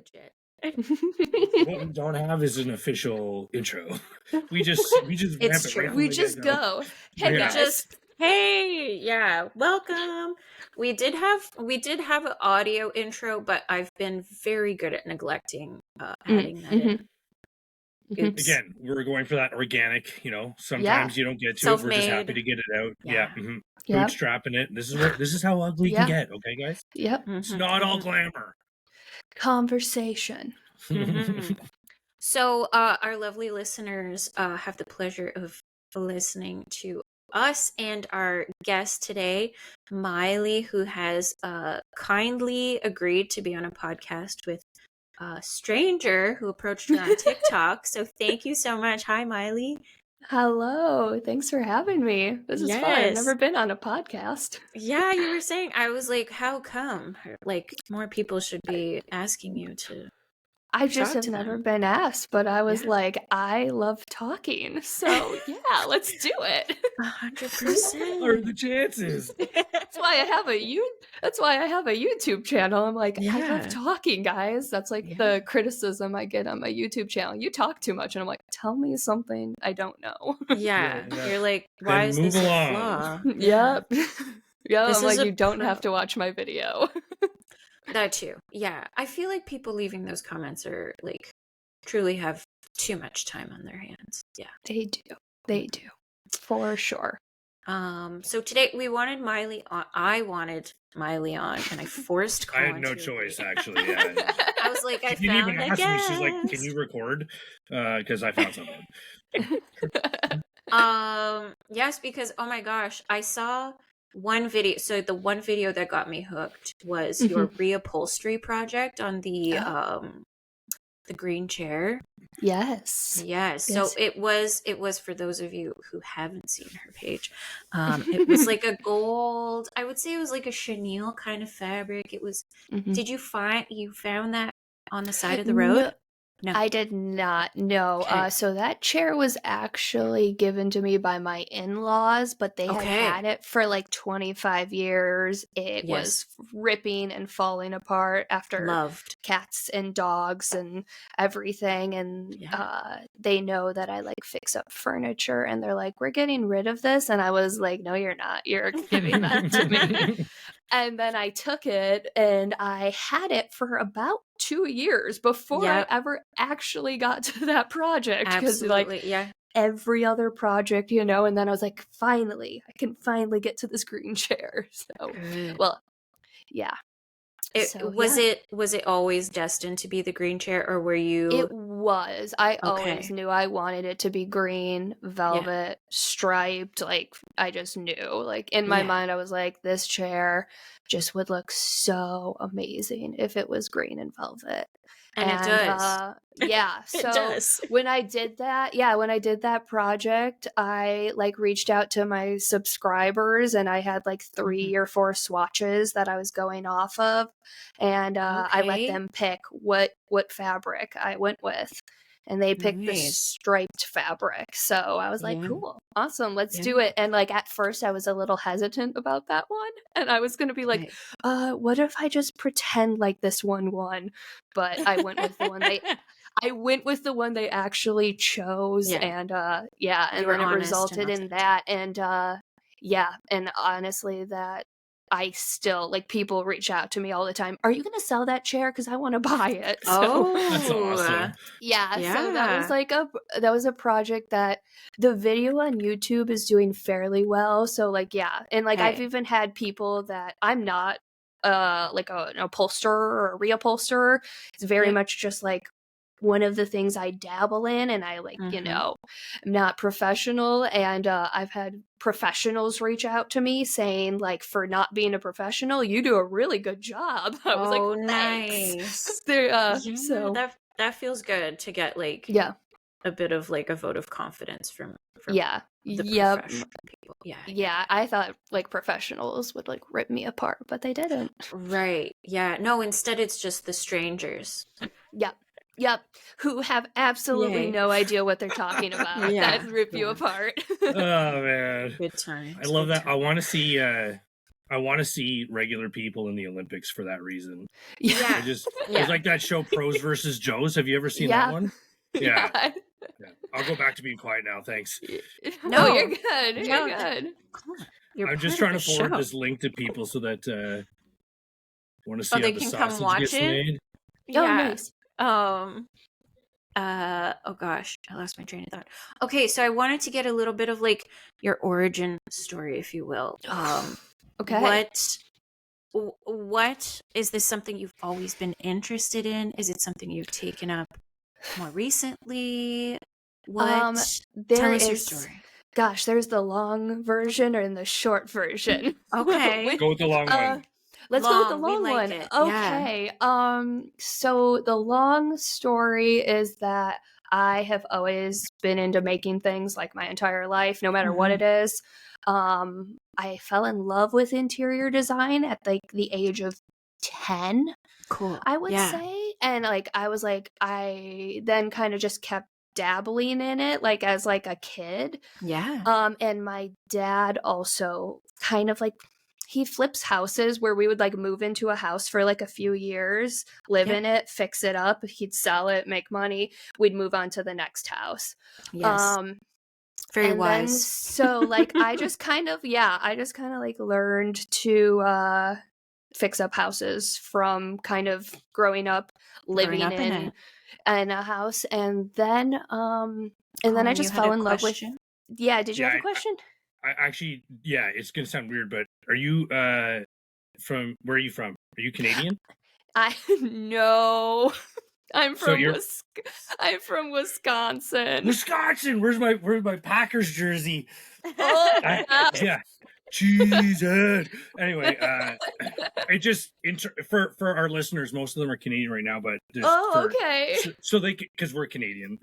legit. What we don't have is an official intro. We just It's ramp it true. right from We the just get-go. go. Hey Yeah. guys. Hey, yeah, welcome. We did have an audio intro, but I've been very good at neglecting adding that in. Oops. Again, we're going for that organic, sometimes you don't get to it. We're just happy Self-made. to get it out. Yeah. Yep. Bootstrapping it. This is how ugly you can get, okay, guys? Yep. It's not all glamour. Conversation. So our lovely listeners have the pleasure of listening to us and our guest today, Mailey, who has kindly agreed to be on a podcast with a stranger who approached her on TikTok. So thank you so much. Hi, Mailey. Hello. Thanks for having me. This is fun. I've Yes. never been on a podcast. Yeah, you were saying, I was like, how come? Like, more people should be asking you to. I just Talk have to never them. been asked, but I was Yeah. like, I love talking. So yeah, let's do it. 100%. What are the chances? That's why I have a YouTube channel. I'm like, I Yeah. love talking, guys. That's like the criticism I get on my YouTube channel. You talk too much, and I'm like, tell me something I don't know. Yeah. Yeah. You're like, why Then is move this along. a flaw? Yep. Yeah, This I'm like, is a you don't pro. have to watch my video. That too. Yeah. I feel like people leaving those comments are like truly have too much time on their hands. Yeah. They do. For sure. So today we wanted Mailey on. I wanted Mailey on, and I forced I Colin had no to choice, agree. actually. Yeah. I was like, I She didn't found even a ask me. She's like, "Can guest. you record?" Because I found something. Yes, because oh my gosh, I saw one video. So the one video that got me hooked was your reupholstery project on the green chair. Yes. Yes. So it was for those of you who haven't seen her page. It was like a gold, I would say it was like a chenille kind of fabric. It was Did you found that on the side of the road? No. I did not. No. Okay. So that chair was actually given to me by my in-laws, but they had had it for like 25 years. It was ripping and falling apart after cats and dogs and everything. And they know that I like fix up furniture, and they're like, we're getting rid of this. And I was like, no, you're not. You're giving that to me. And then I took it and I had it for about 2 years before I ever actually got to that project. Because like every other project, and then I was like, finally, I can finally get to this green chair. So, well, yeah. Was it always destined to be the green chair, or were you? It was. I always knew I wanted it to be green, velvet, striped. Like, I just knew. Like, in my mind, I was like, this chair just would look so amazing if it was green and velvet. And it does. Yeah. So it does. when I did that project, I like reached out to my subscribers, and I had like 3 or 4 swatches that I was going off of, and I let them pick what fabric I went with. And they picked the striped fabric. So I was like, cool, awesome, let's do it. And like at first I was a little hesitant about that one. And I was going to be like, what if I just pretend like this one won? But I went with the one they actually chose. And and then it resulted in that. And and honestly, that I still, like, people reach out to me all the time. Are you going to sell that chair? Because I want to buy it. So, that's awesome. Yeah. So that was like a project that the video on YouTube is doing fairly well. So like, and like I've even had people that I'm not like an upholsterer or a reupholsterer. It's very much just like one of the things I dabble in, and I like, I'm not professional. And I've had professionals reach out to me saying, like, for not being a professional, you do a really good job. I was like, thanks. Nice. So that feels good to get like a bit of like a vote of confidence from the professional people. Yeah. I thought like professionals would like rip me apart, but they didn't. Right. Yeah. No, instead it's just the strangers. Yep. Who have absolutely no idea what they're talking about. That rip you apart. Oh man. Good time. I love that. I want to see I want to see regular people in the Olympics for that reason. Yeah. There's like that show Pros versus Joes. Have you ever seen that one? Yeah. I'll go back to being quiet now. Thanks. No, you're good. You're good. Come on. I'm just trying to forward this link to people so that want to see how they the can sausage come watch gets it. made. Yeah. Oh gosh, I lost my train of thought. Okay, so I wanted to get a little bit of like your origin story, if you will. Okay. What is this something you've always been interested in? Is it something you've taken up more recently? Tell us your story. Gosh, there's the long version and the short version. Okay. Go with the long one. Let's go with the long one. It. Okay. Yeah. So the long story is that I have always been into making things like my entire life, no matter what it is. I fell in love with interior design at like the age of 10. Cool. I would say. And like I then kind of just kept dabbling in it like as like a kid. Yeah. And my dad also kind of like he flips houses where we would like move into a house for like a few years, live in it, fix it up, he'd sell it, make money, we'd move on to the next house. Yes. Very wise. Then, so like I just kind of like learned to fix up houses from kind of growing up living in a house, and then I just fell in love with. Yeah, did you have a question? I actually, it's gonna sound weird, but are you from where are you from? Are you Canadian? No. I'm from Wisconsin. Wisconsin. Where's my Packers jersey? Yeah. Jesus. Anyway, it just for our listeners, most of them are Canadian right now, but okay. So they because we're Canadian.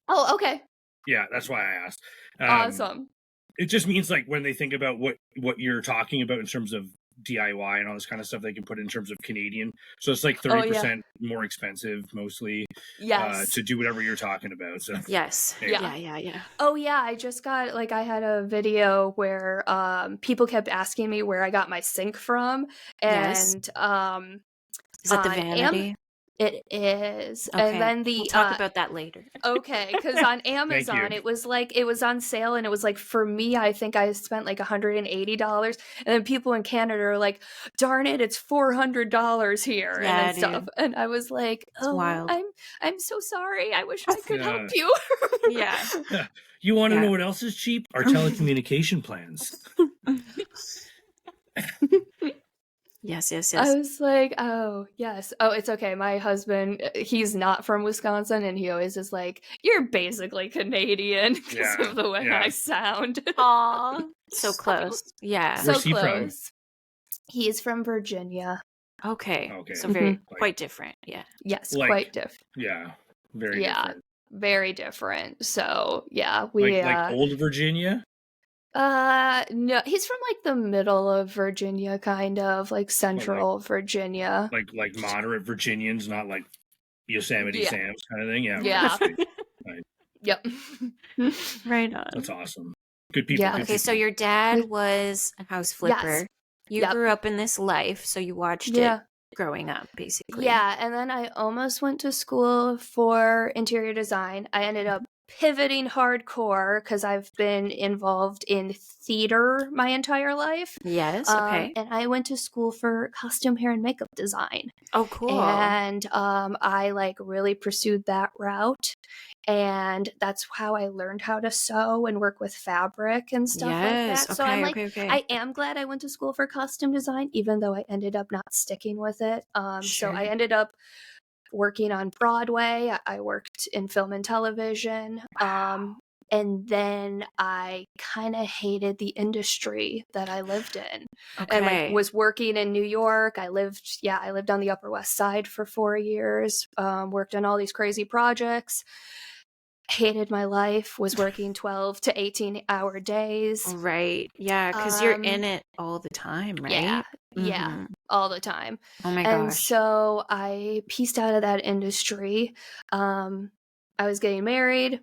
Okay. Yeah, that's why I asked. Awesome. It just means like when they think about what you're talking about in terms of DIY and all this kind of stuff, they can put in terms of Canadian. So it's like 30% more expensive, mostly. To do whatever you're talking about. So yes, yeah. Oh yeah, I just got like I had a video where people kept asking me where I got my sink from, and is that the vanity? It is. Okay. And then we'll talk about that later. Okay, because on Amazon it was on sale, and it was like, for me, I think I spent like $180, and then people in Canada are like, darn it, it's $400 here and stuff. And I was like, wild. I'm so sorry. I wish I could help you. Yeah. You want to know what else is cheap? Our telecommunication plans. Yes. I was like, oh, yes. Oh, it's okay. My husband, he's not from Wisconsin, and he always is like, you're basically Canadian because of the way I sound. Aw. So close. Yeah. Where's he from? He is from Virginia. Okay. So very, quite different. Yeah. Yes, quite different. Yeah. Very different. Very different. So, yeah. We like old Virginia? No, he's from like the middle of Virginia, kind of like central Virginia. Like moderate Virginians, not like Yosemite Sam's kind of thing. Yeah. Right. Yep. Right on. That's awesome. Good people. Yeah. Good okay, people. so your dad was a house flipper. Yes. You grew up in this life, so you watched it growing up, basically. Yeah, and then I almost went to school for interior design. I ended up pivoting hardcore because I've been involved in theater my entire life. Yes, okay. And I went to school for costume hair and makeup design. Oh, cool. And I like really pursued that route. And that's how I learned how to sew and work with fabric and stuff like that. So I'm like, I am glad I went to school for costume design, even though I ended up not sticking with it. So I ended up working on Broadway. I worked in film and television. Wow. And then I kind of hated the industry that I lived in. Okay. And like was working in New York. I lived on the Upper West Side for 4 years. Worked on all these crazy projects. Hated my life, was working 12 to 18-hour days. Right. Yeah, because you're in it all the time, right? Yeah, all the time. Oh my gosh. And so I pieced out of that industry. I was getting married.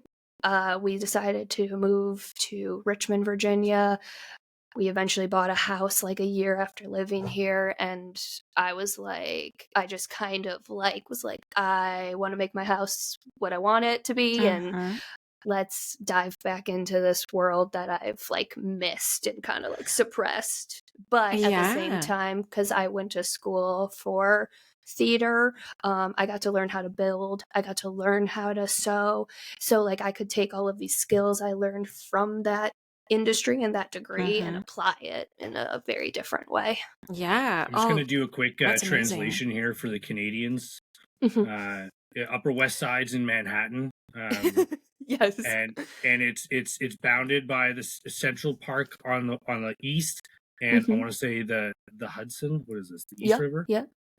We decided to move to Richmond, Virginia. we eventually bought a house like a year after living here, and I was like, I just kind of like was like, I want to make my house what I want it to be, and let's dive back into this world that I've like missed and kind of like suppressed. But at the same time, because I went to school for theater, I got to learn how to build, I got to learn how to sew, so like I could take all of these skills I learned from that industry and that degree and apply it in a very different way. I'm just going to do a quick translation here for the Canadians. Upper West Side's in Manhattan. Yes, and it's bounded by the Central Park on the east, and I want to say the Hudson. What is this? The East River?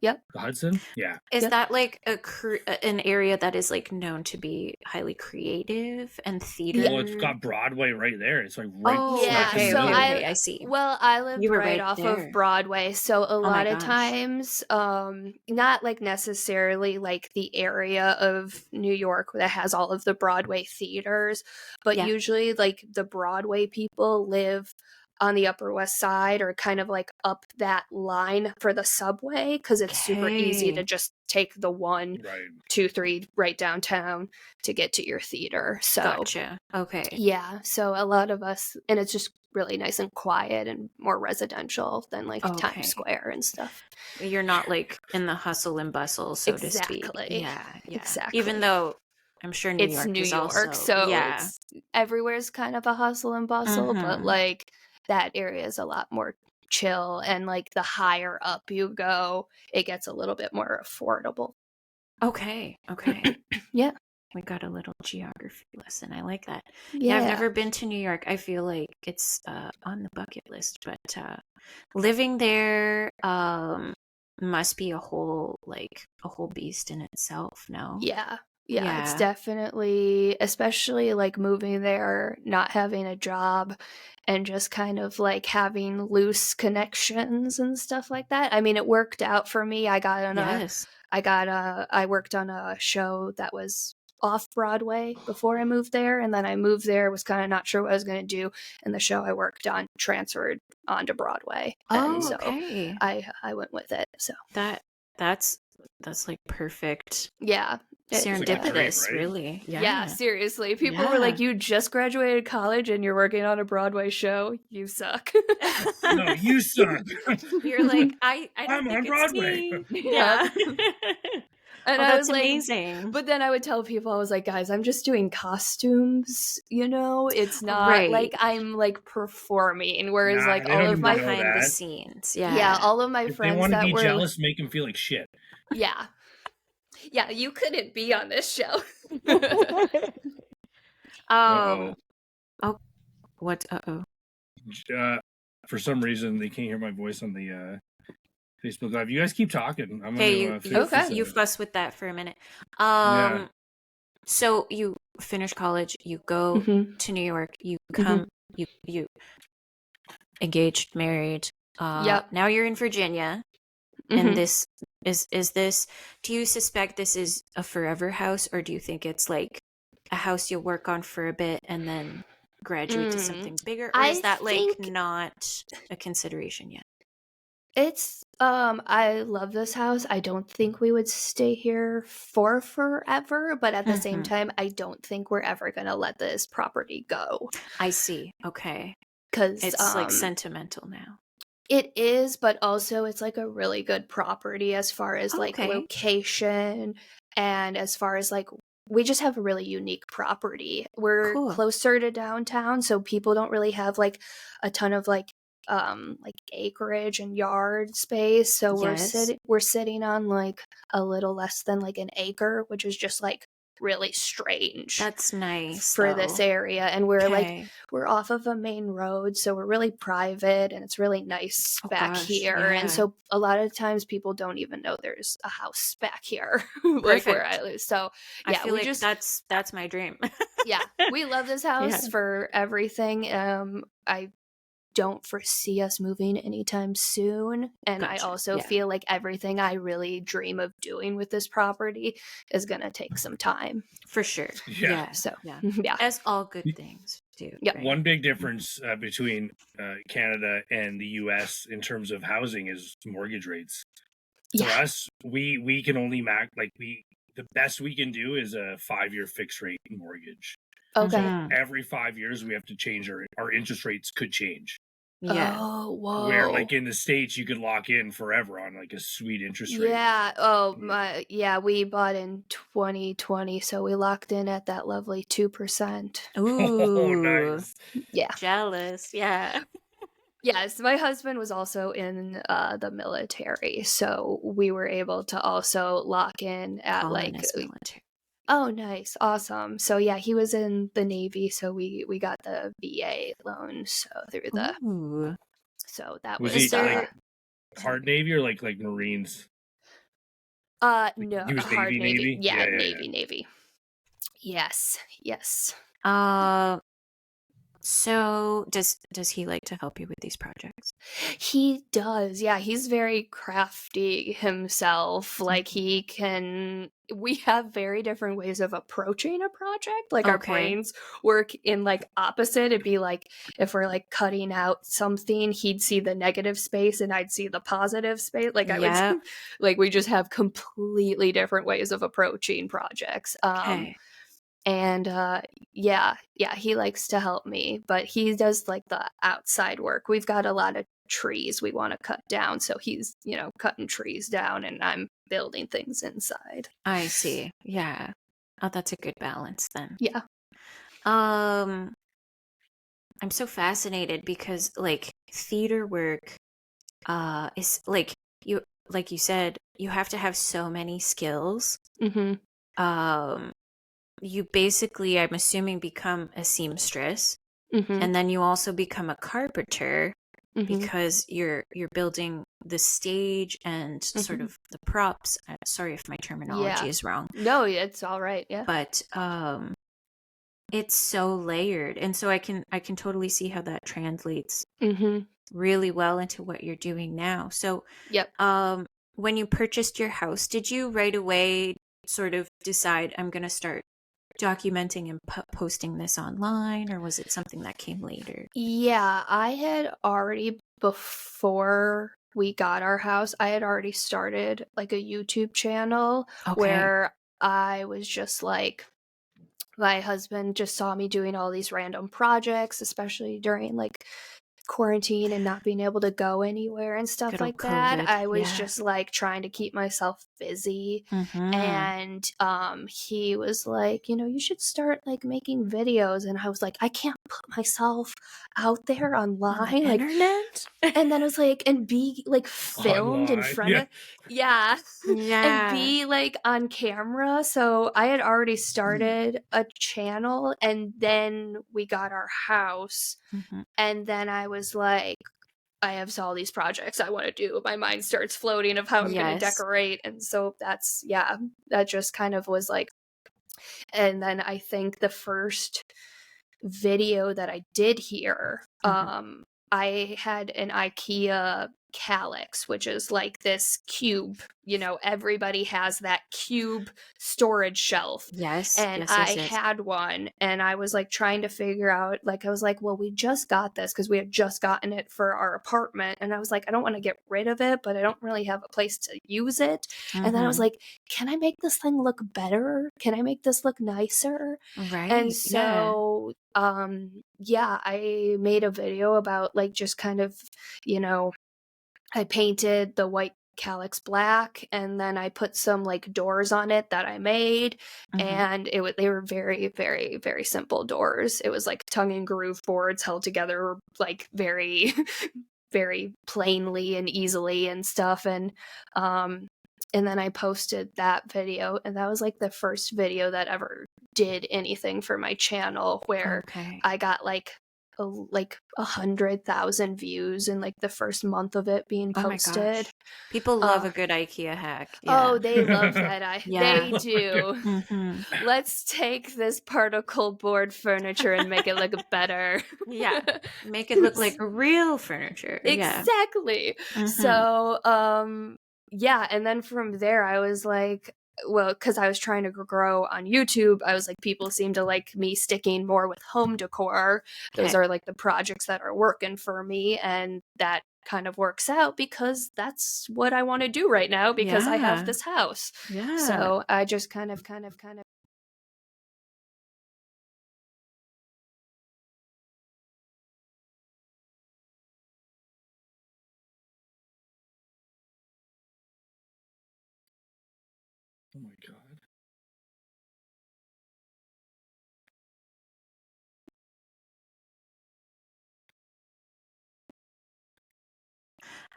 Yep. The Hudson? Yeah. Is that like an area that is like known to be highly creative and theater? Well, it's got Broadway right there. It's like right. Okay, so I see. Well, I lived right off of Broadway, so a lot of times, not like necessarily like the area of New York that has all of the Broadway theaters, but usually like the Broadway people live on the Upper West Side or kind of like up that line for the subway, because it's super easy to just take the 1, 2, 3 right downtown to get to your theater. So gotcha. Okay. Yeah, so a lot of us, and it's just really nice and quiet and more residential than like Times Square and stuff. You're not like in the hustle and bustle, so to speak. Yeah, exactly. Even though I'm sure New York is also, so it's, everywhere's kind of a hustle and bustle, but like that area is a lot more chill, and like the higher up you go, it gets a little bit more affordable. Okay. Yeah. We got a little geography lesson. I like that. Yeah, I've never been to New York. I feel like it's on the bucket list, but living there must be a whole beast in itself, no? Yeah, it's definitely, especially like moving there, not having a job, and just kind of like having loose connections and stuff like that. I mean, it worked out for me. I worked on a show that was off Broadway before I moved there, and then I moved there, was kind of not sure what I was going to do, and the show I worked on transferred onto Broadway. So I went with it. So that's like perfect. Yeah. Serendipitous, right? Really. Yeah, seriously. People were like, you just graduated college and you're working on a Broadway show? You suck. No, you suck. You're like, I'm on Broadway. Yeah. And I was like, amazing. But then I would tell people, I was like, guys, I'm just doing costumes, it's not like I'm like performing. Whereas like all of my behind the scenes. Yeah, all of my friends they want to be were jealous, make them feel like shit. Yeah. Yeah, you couldn't be on this show. Oh, what? For some reason, they can't hear my voice on the Facebook Live. You guys keep talking. I'm you fuss with that for a minute. So you finish college, you go to New York, you come, you engaged, married. Now you're in Virginia, and this is this. Do you suspect this is a forever house, or do you think it's like a house you'll work on for a bit and then graduate to something bigger, or is that like not a consideration yet? It's I love this house. I don't think we would stay here for forever, but at the same time, I don't think we're ever gonna let this property go. I see. Okay. Because it's like sentimental now. It is, but also it's like a really good property as far as like location, and as far as like we just have a really unique property. We're closer to downtown, so people don't really have like a ton of like acreage and yard space. So we're sitting on like a little less than like an acre, which is just like really strange. That's nice for this area, and we're off of a main road, so we're really private, and it's really nice back here. And so a lot of times people don't even know there's a house back here, like where I live. So I feel like that's my dream. Yeah, we love this house for everything. I don't foresee us moving anytime soon, and I also feel like everything I really dream of doing with this property is gonna take some time for sure. So yeah, as all good things Dude, Yep. right. One big difference between Canada and the US in terms of housing is mortgage rates. For us, we can only the best we can do is a 5-year fixed rate mortgage. Okay. So every 5 years we have to change our interest rates could change. Yeah. Oh, whoa. Where like in the States you could lock in forever on like a sweet interest rate. Yeah. Oh my. Yeah, we bought in 2020, so we locked in at that lovely 2%. Ooh. Oh, nice. Yeah. Jealous. Yeah. Yes, my husband was also in the military, so we were able to also lock in at Colonist military. Oh, nice. Awesome. So yeah, he was in the Navy, so we got the VA loan through the Ooh. so that Was was he like hard Navy or like Marines? no, He was hard Navy. Yeah, Yeah. Navy. Yes. So does he like to help you with these projects? He does. Yeah, he's very crafty himself. Like we have very different ways of approaching a project. Like our brains work in like opposite. It'd be like if we're like cutting out something, he'd see the negative space and I'd see the positive space. Like I would like we just have completely different ways of approaching projects. And he likes to help me, but he does like the outside work. We've got a lot of trees we want to cut down, so he's cutting trees down and I'm building things inside. I see. Yeah. Oh, that's a good balance then. Yeah. I'm so fascinated because like theater work is like you said, you have to have so many skills. You basically, I'm assuming, become a seamstress, and then you also become a carpenter because you're building the stage and sort of the props. Sorry if my terminology is wrong. No, it's all right. Yeah, but it's so layered, and so I can totally see how that translates really well into what you're doing now. So, when you purchased your house, did you right away sort of decide I'm going to start documenting and posting this online, or was it something that came later? Yeah, I had already, before we got our house, I had already started like a YouTube channel where I was just like, my husband just saw me doing all these random projects, especially during like quarantine and not being able to go anywhere and stuff like that. I was just like trying to keep myself busy, and he was like, you should start like making videos, and I was like, I can't put myself out there online on the internet. And then I was like, and be like filmed in front of and be like on camera. So I had already started a channel, and then we got our house, and then I was like, I have all these projects I want to do. My mind starts floating of how I'm going to decorate. And so that just kind of was like, and then I think the first video that I did here, I had an IKEA calyx, which is like this cube, everybody has that cube storage shelf. And I had one, and I was like trying to figure out, like, I was like, well, we just got this because we had just gotten it for our apartment. And I was like, I don't want to get rid of it, but I don't really have a place to use it. And then I was like, can I make this thing look better? Can I make this look nicer? Right. And so I made a video about like just kind of, I painted the white calyx black, and then I put some like doors on it that I made, and they were very, very, very simple doors. It was like tongue and groove boards held together like very very plainly and easily and stuff, and then I posted that video, and that was like the first video that ever did anything for my channel, where I got like 100,000 views in like the first month of it being posted. Oh my gosh. People love a good IKEA hack. Oh, they love that. They do. Let's take this particle board furniture and make it look better. Make it look like real furniture. Exactly. So and then from there I was like, well, because I was trying to grow on YouTube, I was like, people seem to like me sticking more with home decor. Those are like the projects that are working for me, and that kind of works out because that's what I want to do right now because I have this house. Yeah. So I just kind of Oh my God.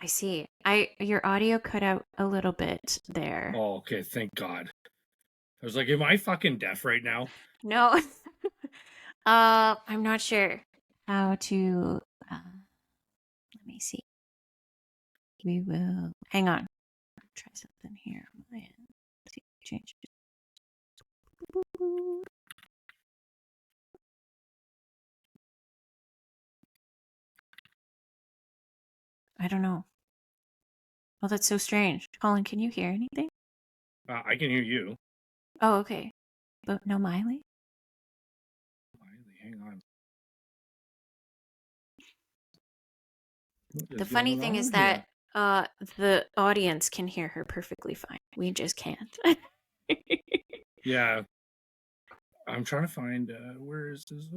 I see. Your audio cut out a little bit there. Oh, okay. Thank God. I was like, am I fucking deaf right now? No. I'm not sure how to. Let me see. We will hang on. Try something here on my end. See, change it. I don't know. Oh, that's so strange. Colin, can you hear anything? I can hear you. Oh, okay. But no Mailey? Mailey, hang on. The funny thing is that the audience can hear her perfectly fine. We just can't. Yeah. I'm trying to find where is this?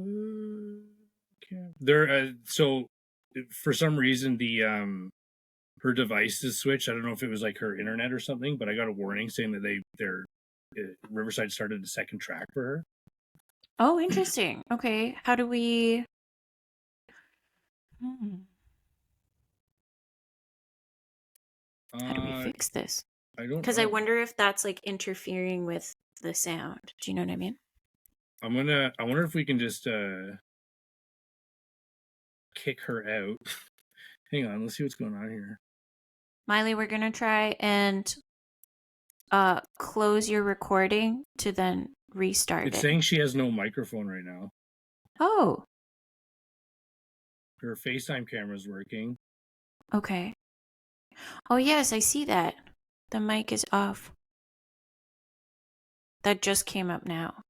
There. So for some reason the her device is switched. I don't know if it was like her internet or something, but I got a warning saying that their Riverside started a second track for her. Oh, interesting. Okay, how do we? How do we fix this? I don't know. Because I wonder if that's like interfering with the sound. Do you know what I mean? I wonder if we can just kick her out. Hang on, let's see what's going on here. Mailey, we're gonna try and close your recording to then restart It's it. saying she has no microphone right now. Oh. Her FaceTime camera's working. Okay. Oh yes, I see that. The mic is off. That just came up now.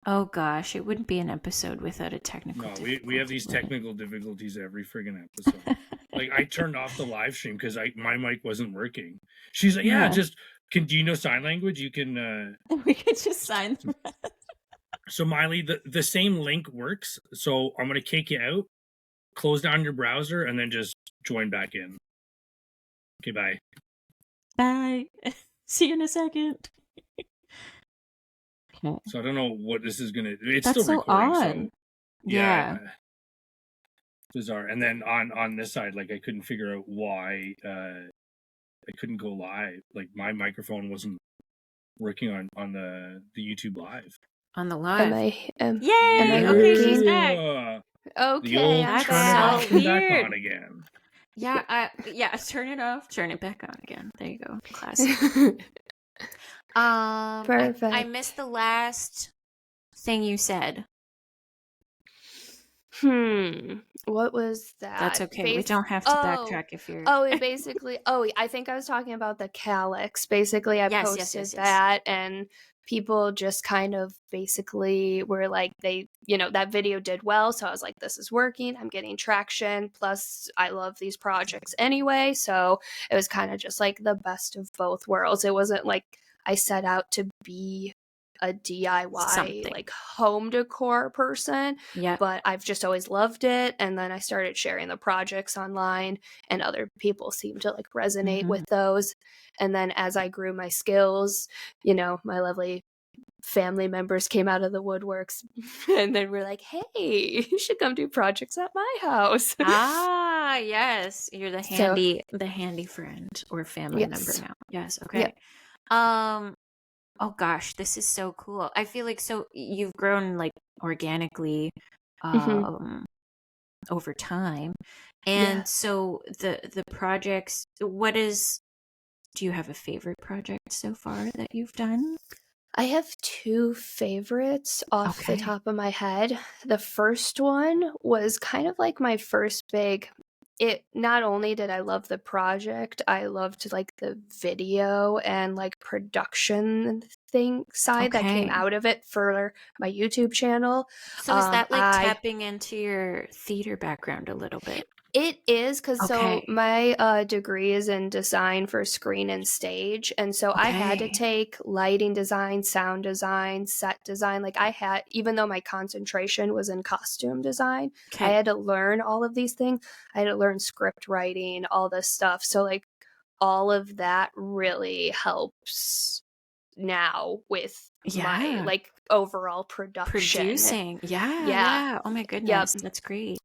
Oh gosh, it wouldn't be an episode without a technical difficulty. We have these technical difficulties every friggin' episode. Like, I turned off the live stream because my mic wasn't working. She's like, yeah, just, do you know sign language? You can... We could just sign the rest. So, Mailey, the same link works. So, I'm going to kick you out, close down your browser, and then just join back in. Okay, bye. Bye. See you in a second. Okay. So I don't know what this is gonna. It's That's still so recording. odd. So Yeah. Bizarre. And then on this side, like, I couldn't figure out why I couldn't go live. Like, my microphone wasn't working on the YouTube live. On the live. Yay! Okay, she's back. Okay, the old I'm turn it off so and back on again. Yeah, turn it off, turn it back on again. There you go. Classic. Perfect. I missed the last thing you said. What was that? That's okay. We don't have to backtrack if you're... I think I was talking about the calyx. Basically, I posted that, and people just kind of basically were like, that video did well, so I was like, this is working, I'm getting traction, plus I love these projects anyway, so it was kind of just like the best of both worlds. It wasn't like I set out to be a DIY like home decor person, but I've just always loved it, and then I started sharing the projects online, and other people seemed to like resonate with those, and then as I grew my skills, my lovely family members came out of the woodworks and then we're like, hey, you should come do projects at my house. Yes, you're the handy friend or family member now. Yes. Okay. Oh gosh, this is so cool. I feel like you've grown like organically over time. And so the projects, do you have a favorite project so far that you've done? I have two favorites off the top of my head. The first one was kind of like my first big it not only did I love the project, I loved like the video and like production thing side that came out of it for my YouTube channel. So is that like tapping into your theater background a little bit? It is, because so my degree is in design for screen and stage, and so I had to take lighting design, sound design, set design. Like I had, even though my concentration was in costume design, I had to learn all of these things. I had to learn script writing, all this stuff. So like all of that really helps now with my like overall producing. Yeah. Oh my goodness, that's great.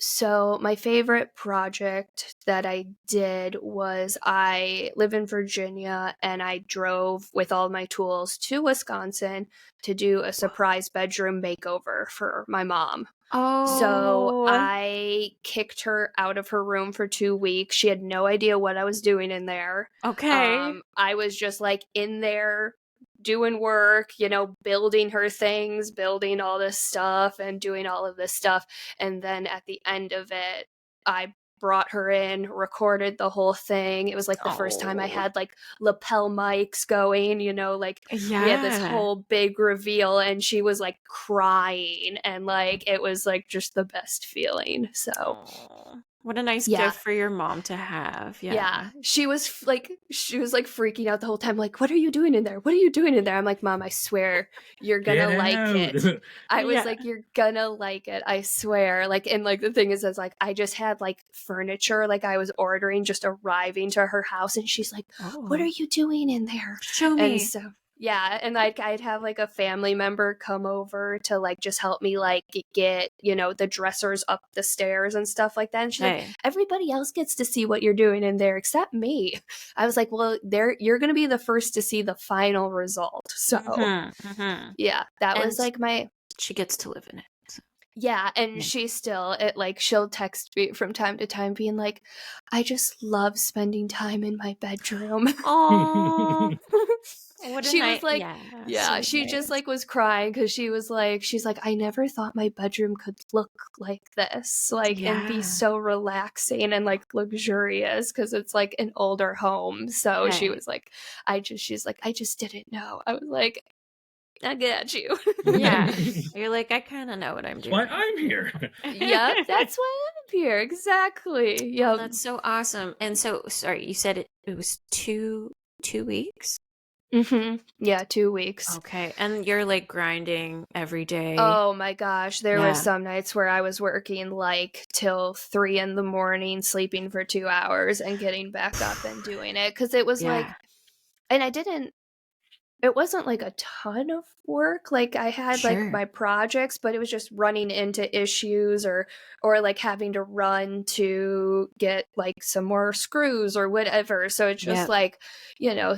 So my favorite project that I did was I live in Virginia, and I drove with all my tools to Wisconsin to do a surprise bedroom makeover for my mom. So I kicked her out of her room for 2 weeks. She had no idea what I was doing in there. I was just like in there doing work, you know, building her things, building all this stuff and doing all of this stuff. And then at the end of it, I brought her in, recorded the whole thing. It was like the first time I had like lapel mics going, you know, like we had this whole big reveal, and she was like crying, and like it was like just the best feeling. So what a nice gift for your mom to have. She was like freaking out the whole time, like, what are you doing in there? What are you doing in there? I'm like, Mom, I swear you're gonna like it. I was like, you're gonna like it, I swear. Like, and like the thing is like I just had like furniture like I was ordering just arriving to her house, and she's like, what are you doing in there? Show me. And so and like I'd have like a family member come over to like just help me like get, you know, the dressers up the stairs and stuff like that. And she's like, everybody else gets to see what you're doing in there except me. I was like, well, you're gonna be the first to see the final result. So that was like she gets to live in it. So. And she still, she'll text me from time to time being like, I just love spending time in my bedroom. Oh. She was like, she just like was crying because she's like, I never thought my bedroom could look like this, like, and be so relaxing and like luxurious, because it's like an older home. So she was like, she's like, I just didn't know. I was like, I got you. You're like, I kind of know what I'm doing. Why I'm here. That's why I'm here. Exactly. Yeah. That's so awesome. And so, sorry, you said it was two weeks? Yeah, 2 weeks. Okay. And you're like grinding every day. Oh my gosh. There were some nights where I was working like till 3 a.m, sleeping for 2 hours, and getting back up and doing it. Cause it was like, and it wasn't like a ton of work. Like I had like my projects, but it was just running into issues or like having to run to get like some more screws or whatever. So it's just like, you know,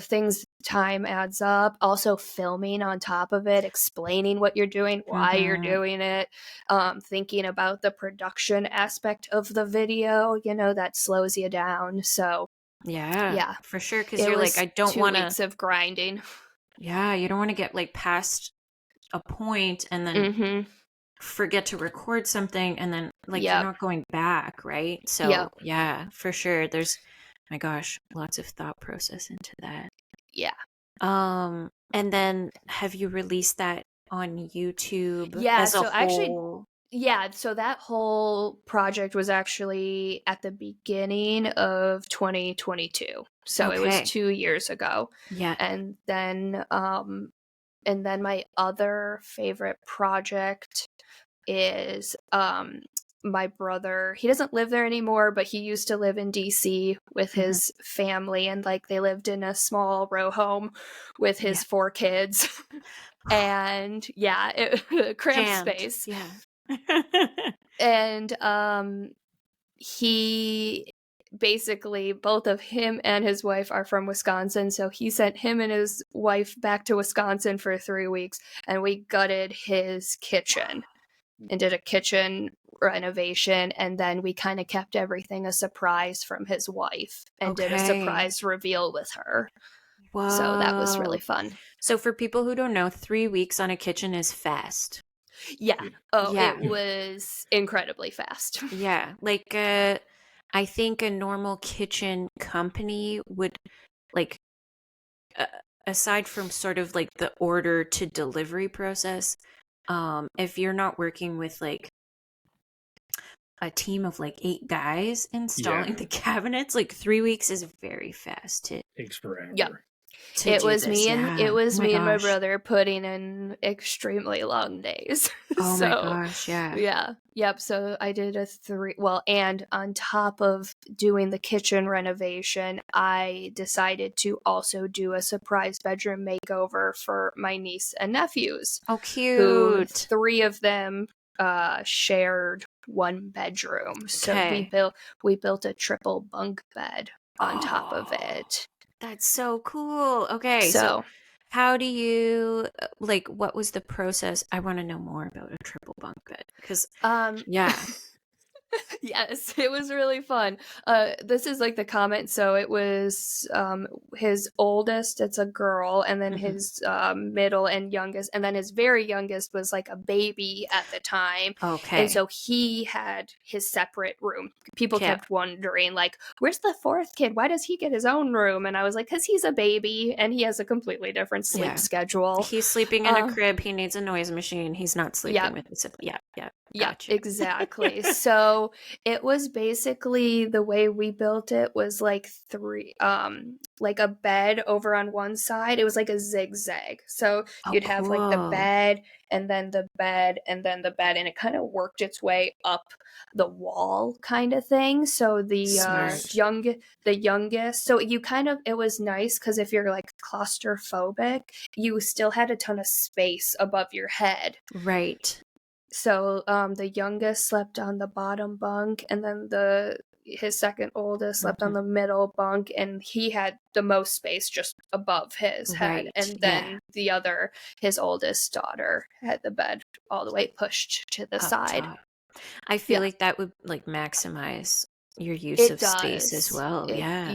time adds up. Also filming on top of it, explaining what you're doing, why you're doing it, thinking about the production aspect of the video, you know, that slows you down. So yeah, for sure. Cause you're like, I don't want 2 weeks of grinding. Yeah, you don't want to get like past a point and then forget to record something, and then like you're not going back, right? So yeah, for sure. There's, my gosh, lots of thought process into that. Yeah. And then have you released that on YouTube? As a whole? Actually, so that whole project was actually at the beginning of 2022. So it was 2 years ago. Yeah. And then my other favorite project is my brother. He doesn't live there anymore, but he used to live in DC with his family, and like they lived in a small row home with his 4 kids. And cramped space. Yeah. And he basically, both of him and his wife are from Wisconsin, so he sent him and his wife back to Wisconsin for 3 weeks, and we gutted his kitchen and did a kitchen renovation, and then we kind of kept everything a surprise from his wife and did a surprise reveal with her. So that was really fun. So for people who don't know, 3 weeks on a kitchen is fast. Yeah. Oh, Yeah. it was incredibly fast. Yeah. Like, I think a normal kitchen company would, like, aside from sort of like the order to delivery process, if you're not working with like a team of like 8 guys installing the cabinets, like 3 weeks is very fast Takes forever. Yep. to It do was this. me and Yeah. it was Oh my me and my gosh. brother putting in extremely long days. Oh my So, gosh, yeah. yeah. Yep. So I did and on top of doing the kitchen renovation, I decided to also do a surprise bedroom makeover for my niece and nephews, Oh, who cute. 3 of them shared one bedroom. So Okay. we built a triple bunk bed on top of Oh, it. that's so cool. Okay, so So how do you like? What was the process? I want to know more about a triple bunk bed because, yeah. yes, it was really fun. This is like the comment. So it was his oldest, it's a girl, and then his middle and youngest, and then his very youngest was like a baby at the time. Okay. And so he had his separate room. People kept wondering, like, where's the 4th kid? Why does he get his own room? And I was like, because he's a baby and he has a completely different sleep schedule. He's sleeping in a crib. He needs a noise machine. He's not sleeping with his. Yeah. Gotcha. Yeah, exactly. So it was basically the way we built it was like 3 like a bed over on one side. It was like a zigzag. So you'd have like the bed and then the bed and then the bed, and it kind of worked its way up the wall kind of thing. So the youngest, so you kind of, it was nice because if you're like claustrophobic, you still had a ton of space above your head. Right. So the youngest slept on the bottom bunk, and then his second oldest slept on the middle bunk, and he had the most space just above his head. And then his oldest daughter had the bed all the way pushed to the side. Top. I feel like that would like maximize your use of space as well. Yeah,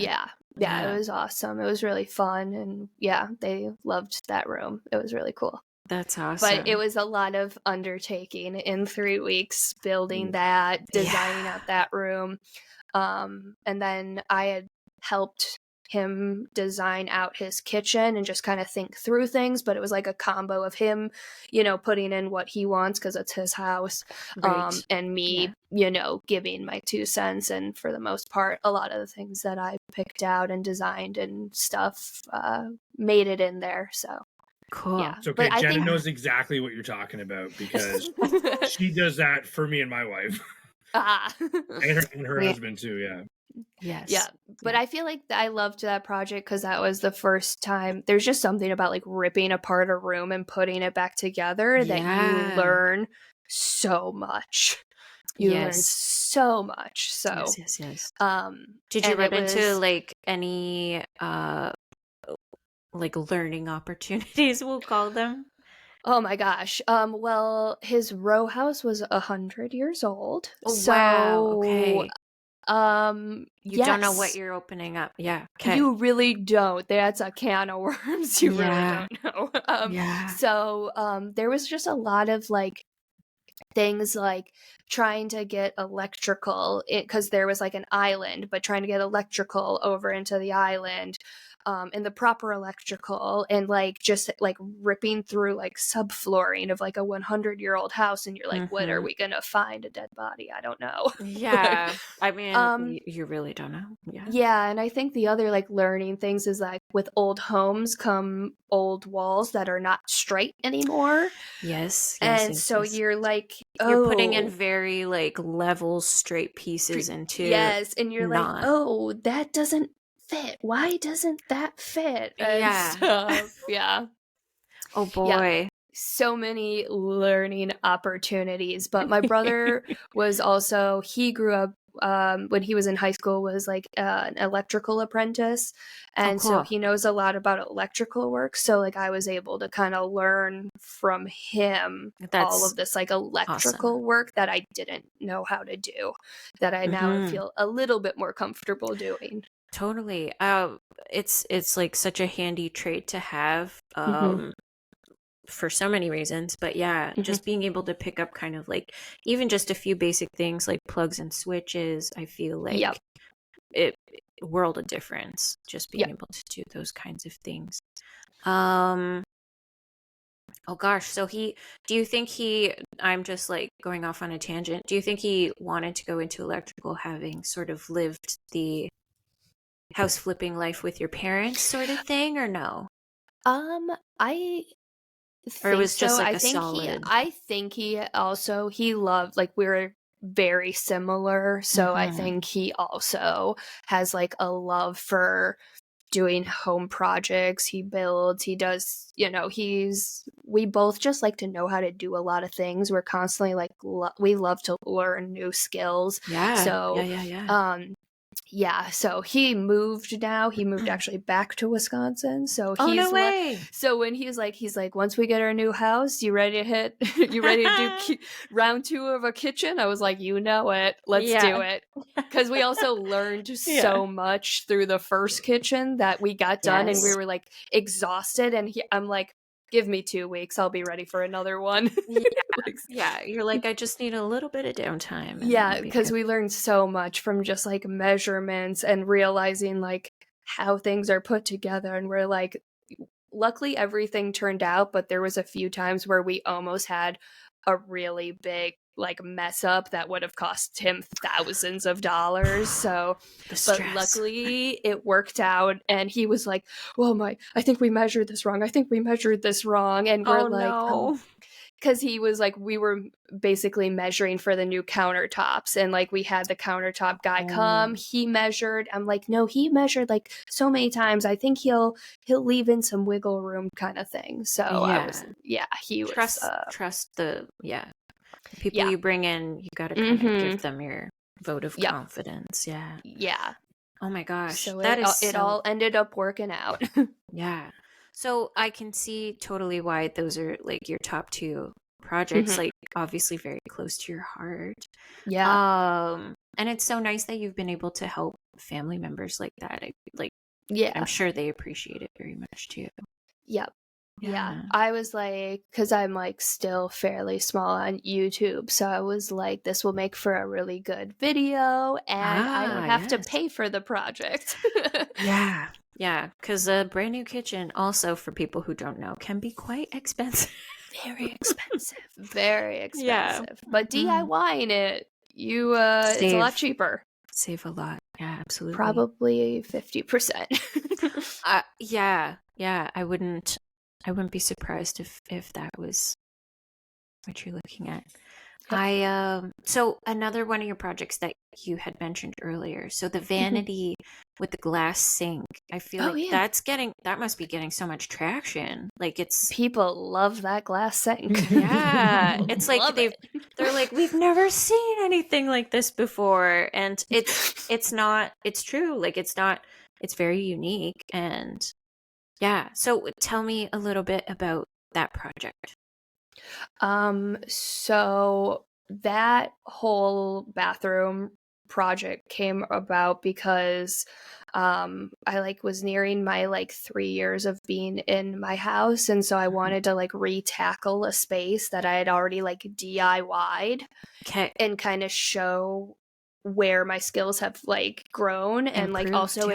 it was awesome. It was really fun, and they loved that room. It was really cool. That's awesome. But it was a lot of undertaking in 3 weeks, building that, designing out that room. And then I had helped him design out his kitchen and just kind of think through things. But it was like a combo of him, putting in what he wants because it's his house, and me, giving my 2 cents. And for the most part, a lot of the things that I picked out and designed and stuff made it in there. So. Cool. Yeah. It's okay. Jenna knows exactly what you're talking about because she does that for me and my wife. And her husband too, yeah. Yes. Yeah. But I feel like I loved that project because that was the first time. There's just something about like ripping apart a room and putting it back together that you learn so much. You learn so much. So yes. Did you run into like any like learning opportunities, we'll call them? Oh my gosh. Well, his row house was 100 years old. Oh, so wow. Okay. You don't know what yes. you're opening up. Yeah. Okay. You really don't. That's a can of worms. You really don't know. So there was just a lot of like things like trying to get electrical because there was like an island, but trying to get electrical over into the island, and the proper electrical, and like just like ripping through like subflooring of like a 100-year-old house, and you're like, what are we gonna find? A dead body? I don't know. Yeah. I mean, you really don't know. Yeah, and I think the other like learning things is like with old homes come old walls that are not straight anymore. Yes. So you're like, you're putting in very like level straight pieces into and you're like, oh, that doesn't fit. Why doesn't that fit? And stuff. Yeah. Oh boy. Yeah. So many learning opportunities. But my brother was also, he grew up when he was in high school, was like an electrical apprentice, and so he knows a lot about electrical work. So like I was able to kind of learn from him all of this like electrical work that I didn't know how to do, that I now feel a little bit more comfortable doing. Totally. It's like such a handy trait to have. for so many reasons, but yeah, just being able to pick up kind of like even just a few basic things like plugs and switches, I feel like it world of difference just being able to do those kinds of things. Oh gosh, so do you think I'm just like going off on a tangent. Do you think he wanted to go into electrical having sort of lived the house flipping life with your parents sort of thing, or no? I Or it was think just so. like I think he loved, like, we're very similar, so I think he also has like a love for doing home projects. He builds, he does, we both just like to know how to do a lot of things. We're constantly like we love to learn new skills. So he moved now. He moved actually back to Wisconsin. So no way. So when he's like, once we get our new house, you ready to do round 2 of a kitchen? I was like, you know it. Let's do it. Because we also learned so much through the first kitchen that we got done, and we were like exhausted. And I'm like, give me 2 weeks. I'll be ready for another one. You're like, I just need a little bit of downtime. Yeah, because we learned so much from just like measurements and realizing like how things are put together. And we're like, luckily everything turned out, but there was a few times where we almost had a really big like mess up that would have cost him thousands of dollars. So, but luckily it worked out. And he was like, well, I think we measured this wrong. I think we measured this wrong. And we're like, because he was like, we were basically measuring for the new countertops, and like we had the countertop guy come. He measured. I'm like, no, he measured like so many times. I think he'll leave in some wiggle room, kind of thing. So he trust the people you bring in. You got to kind of give them your vote of confidence. Yeah. Oh my gosh, so it all ended up working out. Yeah. So I can see totally why those are like your top 2 projects, like obviously very close to your heart. Yeah. And it's so nice that you've been able to help family members like that. I'm sure they appreciate it very much too. Yep. Yeah. I was like, because I'm like still fairly small on YouTube, so I was like, this will make for a really good video, and I don't have to pay for the project. Yeah, because a brand new kitchen, also for people who don't know, can be quite expensive. Very expensive. Very expensive. But DIYing it, it's a lot cheaper. Save a lot. Yeah, absolutely. Probably 50%. Yeah. I wouldn't be surprised if that was what you're looking at. So another one of your projects that you had mentioned earlier, so the vanity with the glass sink, I feel like that must be getting so much traction. Like people love that glass sink. Yeah. It's like they're like, we've never seen anything like this before. And it's true. Like it's very unique. And yeah. So tell me a little bit about that project. So that whole bathroom project came about because I like was nearing my like 3 years of being in my house, and so I wanted to like re-tackle a space that I had already like DIY'd and kind of show where my skills have like grown and like also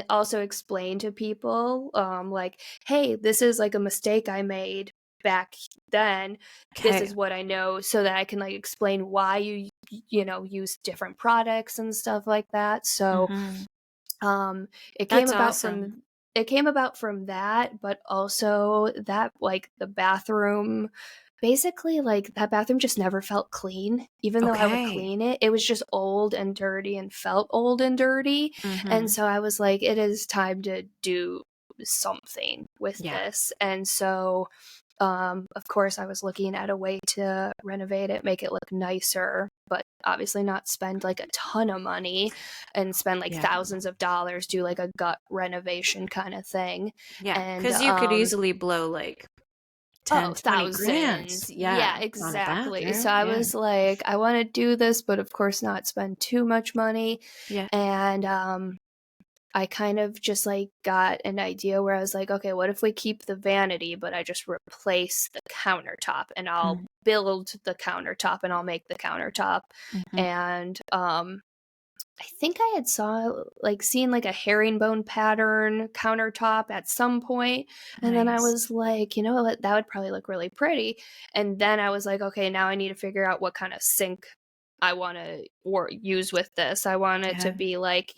also explain to people like, hey, this is like a mistake I made back then. This is what I know, so that I can like explain why you use different products and stuff like that. So it came about from that, but also that like the bathroom, basically like that bathroom just never felt clean. Even though I would clean it, it was just old and dirty and felt old and dirty. And so I was like, it is time to do something with this. And so of course I was looking at a way to renovate it, make it look nicer, but obviously not spend like a ton of money and spend like thousands of dollars, do like a gut renovation kind of thing. Yeah, because you could easily blow like 10, 20 grand. Yeah, exactly. So I was like, I want to do this, but of course not spend too much money. And I kind of just like got an idea where I was like, okay, what if we keep the vanity, but I just replace the countertop, and I'll build the countertop and I'll make the countertop. And I think I had seen like a herringbone pattern countertop at some point, and then I was like, you know what, that would probably look really pretty. And then I was like, okay, now I need to figure out what kind of sink I want to use with this. I want it to be like,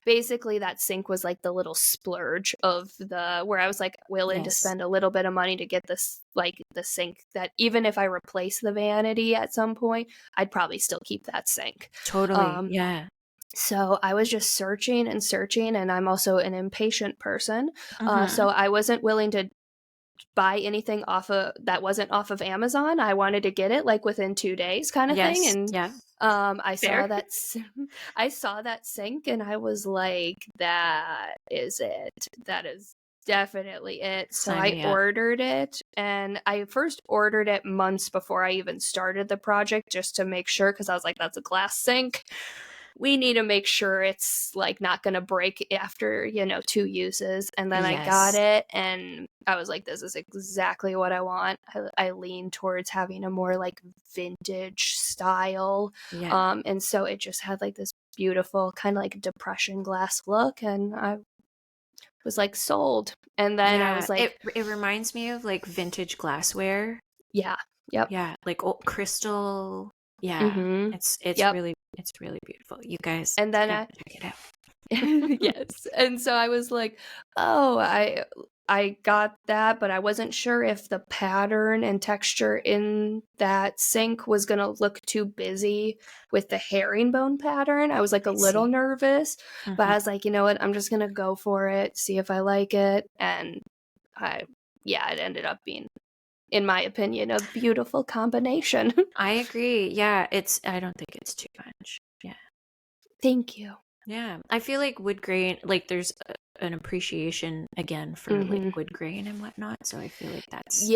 basically that sink was like the little splurge of where I was like willing to spend a little bit of money to get this, like the sink that even if I replace the vanity at some point, I'd probably still keep that sink. Totally. Yeah. So I was just searching and searching, and I'm also an impatient person. So I wasn't willing to buy anything that wasn't off of Amazon. I wanted to get it like within 2 days kind of thing. And I saw that sink and I was like, that is it. That is definitely it. So I ordered it, and I first ordered it months before I even started the project just to make sure, because I was like, that's a glass sink. We need to make sure it's like not going to break after, 2 uses. And then I got it and I was like, this is exactly what I want. I lean towards having a more like vintage style. And so it just had like this beautiful kind of like depression glass look, and I was like sold. And then I was like, it reminds me of like vintage glassware. Yeah. Yep. Yeah. Like old crystal. Yeah. It's really beautiful. You guys, and then check it out. Yes. And so I was like, oh, I got that, but I wasn't sure if the pattern and texture in that sink was going to look too busy with the herringbone pattern. I was like a little nervous, but I was like, you know what? I'm just going to go for it, see if I like it. And it ended up being, in my opinion, a beautiful combination. I agree. Yeah, I don't think it's too much. Yeah. Thank you. Yeah. I feel like wood grain, like there's an appreciation again for like wood grain and whatnot. So I feel like that's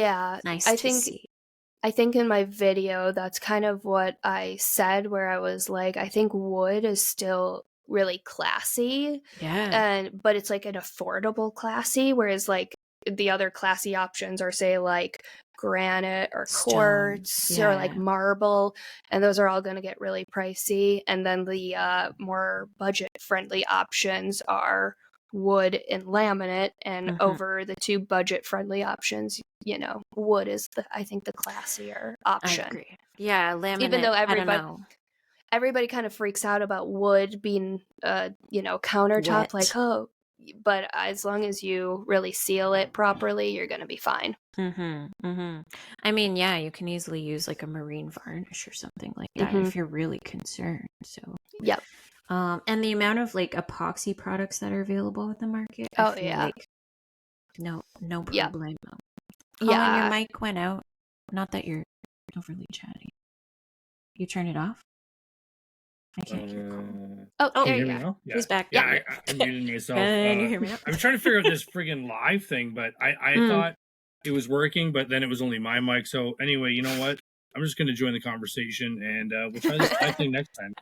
nice to see. I think in my video, that's kind of what I said, where I was like, I think wood is still really classy. Yeah. But it's like an affordable classy, whereas like the other classy options are, say, like granite or quartz or like marble, and those are all going to get really pricey. And then the more budget friendly options are wood and laminate, and over the two budget friendly options, wood is I think the classier option. I agree. Yeah, laminate. Even though everybody kind of freaks out about wood being countertop, wet. Like, oh, but as long as you really seal it properly, you're going to be fine. I mean, yeah, you can easily use like a marine varnish or something like that if you're really concerned. So yep. And the amount of like epoxy products that are available at the market, I feel like no problemo. Yep. Colin, your mic went out. Not that you're overly chatty. You turn it off? I can't hear Colin. There you go. Yeah. He's back. Yeah, I muted myself. Can you hear me now? I'm trying to figure out this friggin' live thing, but I thought it was working, but then it was only my mic. So anyway, you know what? I'm just going to join the conversation, and we'll try this live thing next time.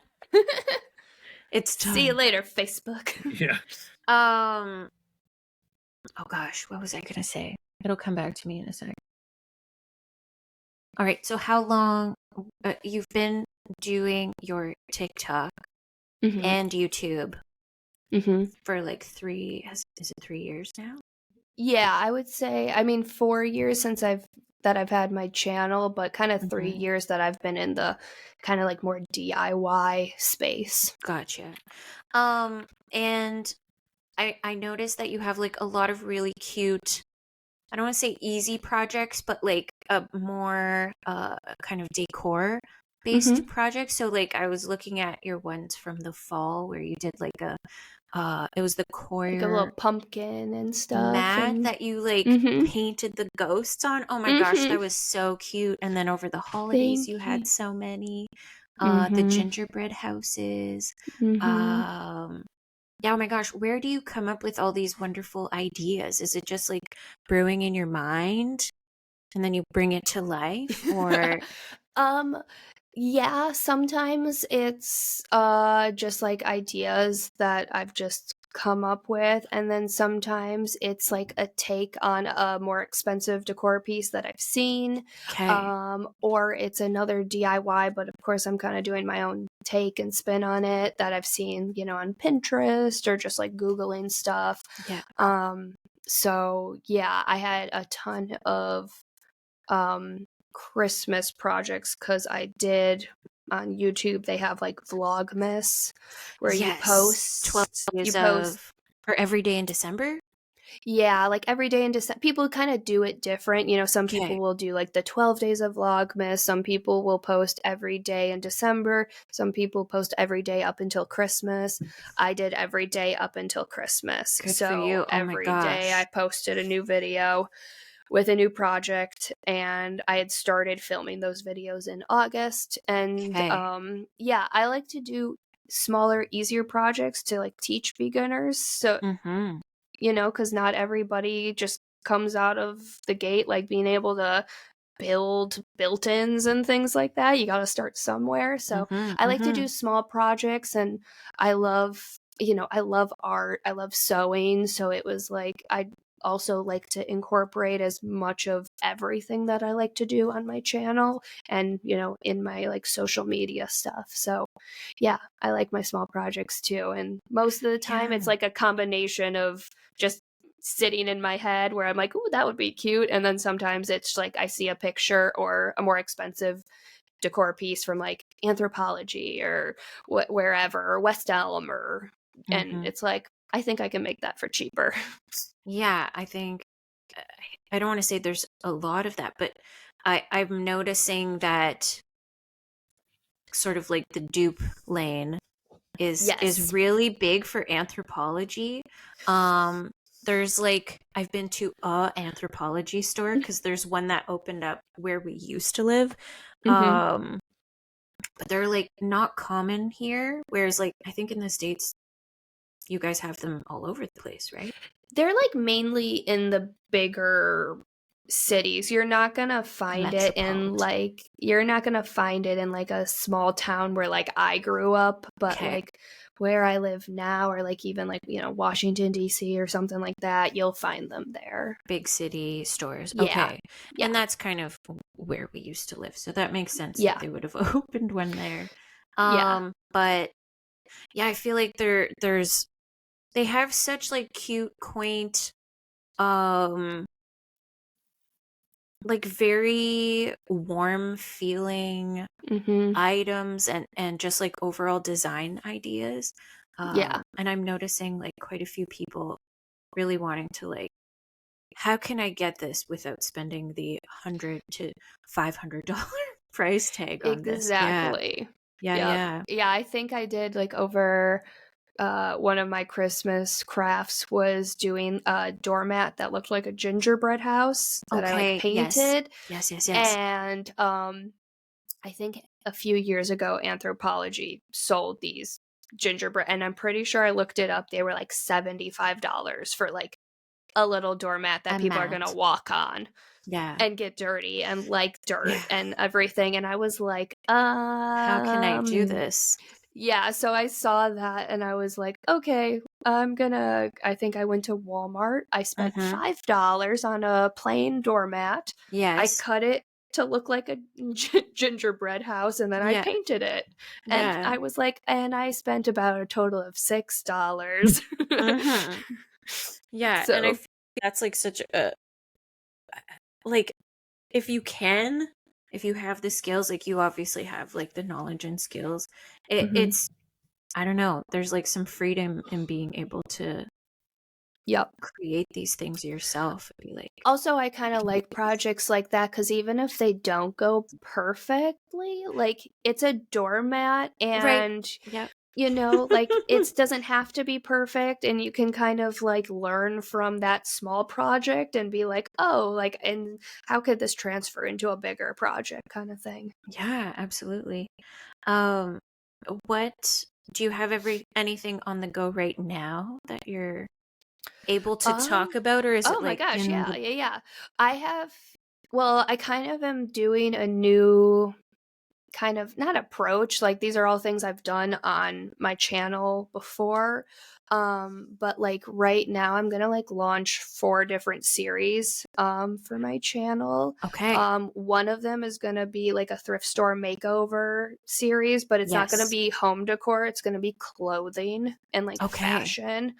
It's time. See you later, Facebook. Yeah. Oh gosh, what was I going to say? It'll come back to me in a sec. All right, so how long you've been doing your TikTok and YouTube for like is it 3 years now? Yeah, I would say, 4 years since I've had my channel, but kind of 3 years that I've been in the kind of like more DIY space. Gotcha. And I noticed that you have like a lot of really cute, I don't want to say easy projects, but like a more kind of decor based projects. So like I was looking at your ones from the fall where you did like it was the core, like a little pumpkin and stuff, mat that you like painted the ghosts on. Oh my gosh, that was so cute. And then over the holidays you had so many the gingerbread houses. Yeah, oh my gosh, where do you come up with all these wonderful ideas? Is it just like brewing in your mind and then you bring it to life, or yeah, sometimes it's just like ideas that I've just come up with, and then sometimes it's like a take on a more expensive decor piece that I've seen, or it's another DIY, but of course I'm kind of doing my own take and spin on it that I've seen, on Pinterest or just like Googling stuff. So yeah, I had a ton of Christmas projects because I did on YouTube. They have like Vlogmas where you post 12 days or every day in December. Yeah, like every day in December. People kind of do it different. Some people will do like the 12 days of Vlogmas. Some people will post every day in December. Some people post every day up until Christmas. I did every day up until Christmas. Good for you. Oh every day I posted a new video with a new project, and I had started filming those videos in August. And I like to do smaller, easier projects to like teach beginners. So because not everybody just comes out of the gate like being able to build built-ins and things like that. You got to start somewhere. So I like to do small projects, and I love art. I love sewing. So it was like, I also like to incorporate as much of everything that I like to do on my channel and, in my like social media stuff. So yeah, I like my small projects too. And most of the time it's like a combination of just sitting in my head where I'm like, ooh, that would be cute. And then sometimes it's like I see a picture or a more expensive decor piece from like Anthropology or wherever, or West Elm, and it's like, I think I can make that for cheaper. Yeah, I think, I don't want to say there's a lot of that, but I'm noticing that sort of like the dupe lane is really big for Anthropology. There's like, I've been to a Anthropology store because there's one that opened up where we used to live. But they're like not common here, whereas like I think in the States you guys have them all over the place, right? They're like mainly in the bigger cities. You're not gonna find it in like a small town where like I grew up, but like where I live now, or like even like Washington DC or something like that, you'll find them there. Big city stores. Okay. And that's kind of where we used to live, so that makes sense that they would have opened one there. But yeah, I feel like they have such like cute, quaint, like very warm feeling items and just like overall design ideas. And I'm noticing like quite a few people really wanting to like, how can I get this without spending the $100 to $500 price tag on this? Exactly. Yeah. I think I did like over one of my Christmas crafts was doing a doormat that looked like a gingerbread house that I like painted. Yes. And I think a few years ago Anthropology sold these gingerbread, and I'm pretty sure I looked it up. They were like $75 for like a little doormat that people are gonna walk on and get dirty and like dirt and everything. And I was like, how can I do this? Yeah, so I saw that and I was like, okay, I think I went to Walmart. I spent $5 on a plain doormat. I cut it to look like a gingerbread house, and then I painted it. And I was like, and I spent about a total of $6. Yeah, so. And I feel like that's like such a, like, if you have the skills, like you obviously have like the knowledge and skills, it's, I don't know, there's like some freedom in being able to create these things yourself. Be like, also, I kind of like projects like that because even if they don't go perfectly, like it's a doormat, and like it doesn't have to be perfect, and you can kind of like learn from that small project and be like, oh, like, and how could this transfer into a bigger project kind of thing. Yeah, absolutely. What do you have anything on the go right now that you're able to talk about, or is it like, oh my gosh, yeah, I have, well, I kind of am doing a new kind of not approach, like these are all things I've done on my channel before. But like right now I'm gonna like launch 4 different series for my channel. Okay. One of them is gonna be like a thrift store makeover series, but it's not gonna be home decor, it's gonna be clothing and like fashion.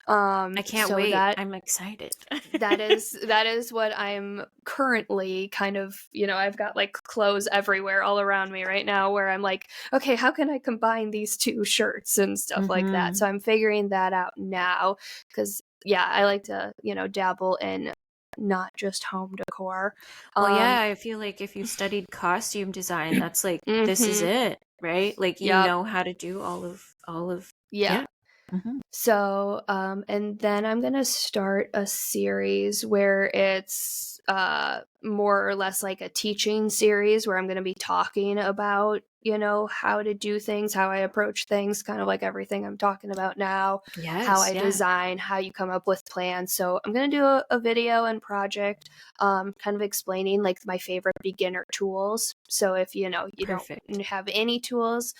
I can't wait. I'm excited. that is what I'm currently kind of, I've got like clothes everywhere all around me right now where I'm like, okay, how can I combine these 2 shirts and stuff like that? So I'm figuring that out now because I like to, dabble in not just home decor. Well, I feel like if you studied costume design, that's like, this is it, right? Like you know how to do all of So, and then I'm going to start a series where it's more or less like a teaching series where I'm going to be talking about, how to do things, how I approach things, kind of like everything I'm talking about now, how I design, how you come up with plans. So I'm going to do a video and project kind of explaining like my favorite beginner tools. So if, you don't have any tools,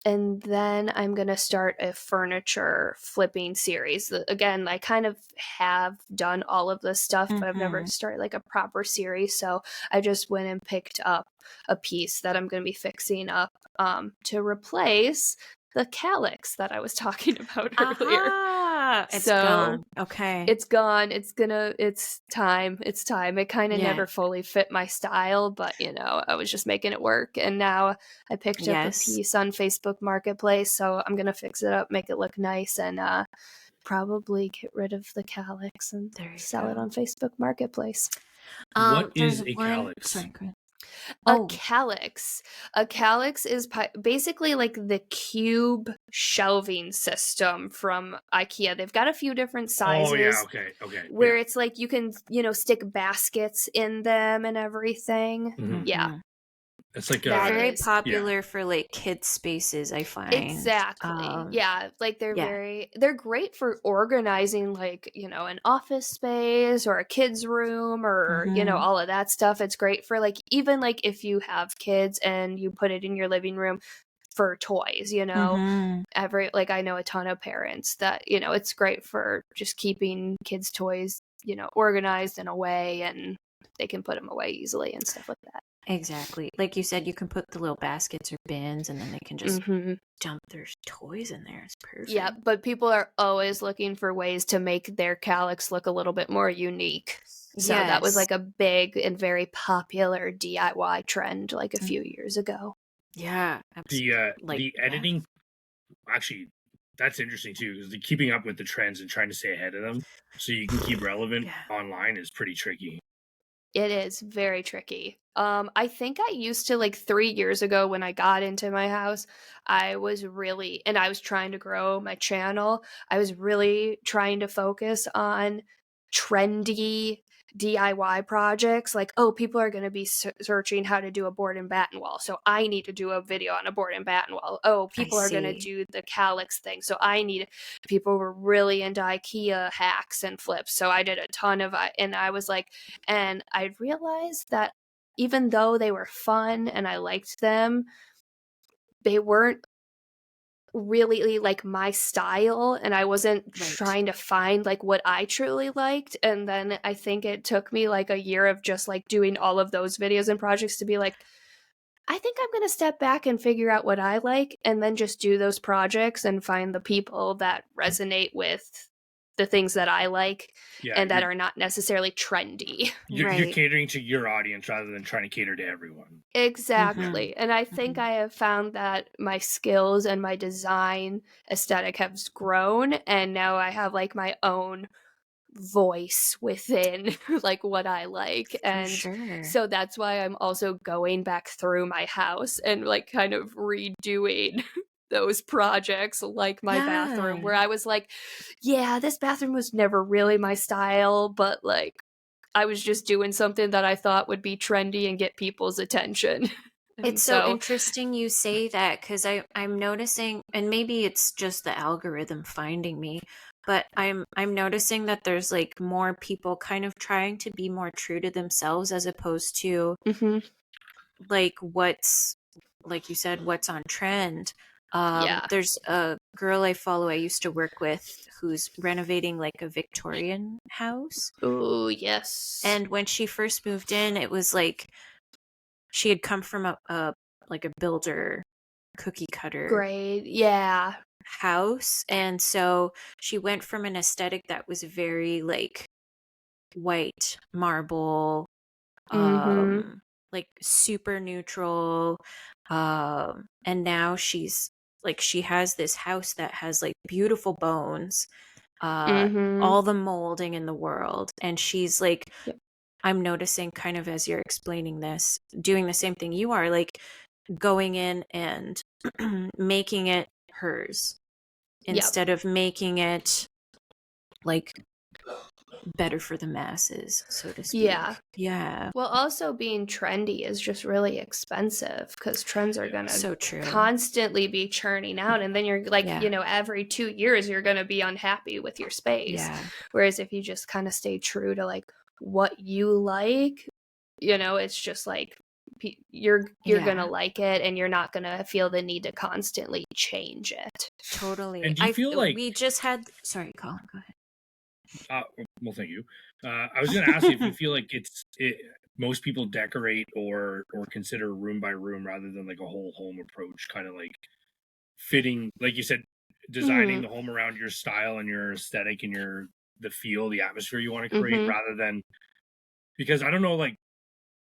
and then I'm going to start a furniture flipping series. Again, I kind of have done all of this stuff, but I've never started like a proper series. So I just went and picked up a piece that I'm going to be fixing up to replace the calyx that I was talking about earlier. It's gone. Okay. It's gone. It's time. It kind of never fully fit my style, but I was just making it work. And now I picked up a piece on Facebook Marketplace, so I'm going to fix it up, make it look nice, and probably get rid of the calyx and sell it on Facebook Marketplace. What is a calyx? Sorry, A calyx. A calyx is basically like the cube shelving system from IKEA. They've got a few different sizes. Okay. Where it's like you can, stick baskets in them and everything. Yeah. It's like very popular for like kids spaces, I find. Exactly. Like they're great for organizing like, an office space or a kid's room or, all of that stuff. It's great for like, even like if you have kids and you put it in your living room for toys, I know a ton of parents that, it's great for just keeping kids' toys, organized and away, and they can put them away easily and stuff like that. Exactly. Like you said, you can put the little baskets or bins and then they can just dump their toys in there. It's perfect. Yeah, but people are always looking for ways to make their calyx look a little bit more unique. So that was like a big and very popular DIY trend like a few years ago. Yeah. The editing, actually, that's interesting too, because the keeping up with the trends and trying to stay ahead of them so you can keep relevant online is pretty tricky. It is very tricky. I think I used to, like 3 years ago when I got into my house, I was trying to grow my channel. I was really trying to focus on trendy DIY projects. Like, people are going to be searching how to do a board and batten wall, so I need to do a video on a board and batten wall. People are going to do the calyx thing, so people were really into IKEA hacks and flips, so I did a ton of and I was like, and I realized that even though they were fun and I liked them, they weren't really like my style, and I wasn't trying to find like what I truly liked. And then I think it took me like a year of just like doing all of those videos and projects to be like, I think I'm going to step back and figure out what I like, and then just do those projects and find the people that resonate with the things that I like and that are not necessarily trendy. You're catering to your audience rather than trying to cater to everyone. Exactly. And I think I have found that my skills and my design aesthetic has grown, and now I have like my own voice within like what I like. And so that's why I'm also going back through my house and like kind of redoing those projects, like my bathroom, where I was like, this bathroom was never really my style, but like I was just doing something that I thought would be trendy and get people's attention. It's so interesting you say that, because I'm noticing, and maybe it's just the algorithm finding me, but I'm noticing that there's like more people kind of trying to be more true to themselves as opposed to like what's, like you said, what's on trend. There's a girl I follow I used to work with who's renovating like a Victorian house. Oh, yes. And when she first moved in, it was like she had come from a like a builder cookie cutter Great. house, and so she went from an aesthetic that was very like white marble, like super neutral, and now she's like, she has this house that has like beautiful bones, all the molding in the world, and she's like, I'm noticing kind of as you're explaining this, doing the same thing you are, like going in and making it hers instead of making it like better for the masses, so to speak. Yeah. Well, also being trendy is just really expensive because trends are going to true. constantly be churning out. And then you're like, you know, every 2 years, you're going to be unhappy with your space. Yeah. Whereas if you just kind of stay true to like what you like, you know, it's just like you're going to like it and you're not going to feel the need to constantly change it. Totally. And do you feel like we just had, sorry, Colin, go ahead. Well, thank you. I was going to ask you if you feel like most people decorate or consider room by room rather than like a whole home approach, kind of like fitting, like you said, designing the home around your style and your aesthetic and the feel, the atmosphere you want to create, rather than, because I don't know, like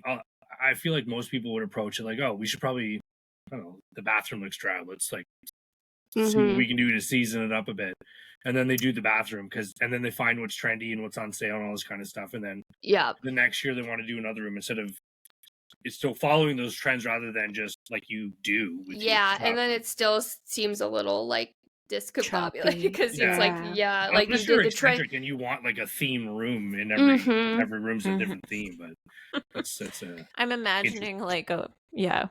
I feel like most people would approach it like, oh, we should probably, I don't know, the bathroom looks dry, let's like see what we can do to season it up a bit. And then they do the bathroom and then they find what's trendy and what's on sale and all this kind of stuff. And then the next year they want to do another room instead of, it's still following those trends rather than just like you do. And then it still seems a little like discombobulated because it's like, like you did the trend and you want like a theme room in every room's a different theme, but that's I'm imagining like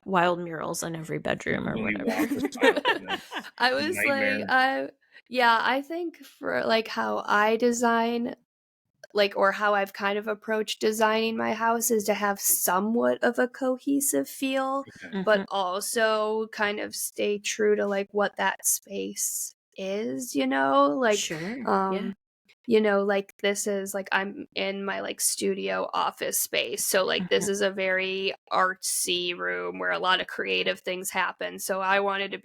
wild murals in every bedroom or whatever. I was nightmare. I think for like how I design, like, or how I've kind of approached designing my house is to have somewhat of a cohesive feel, but also kind of stay true to like what that space is, you know, like, you know, like this is like, I'm in my like studio office space. So like, this is a very artsy room where a lot of creative things happen. So I wanted to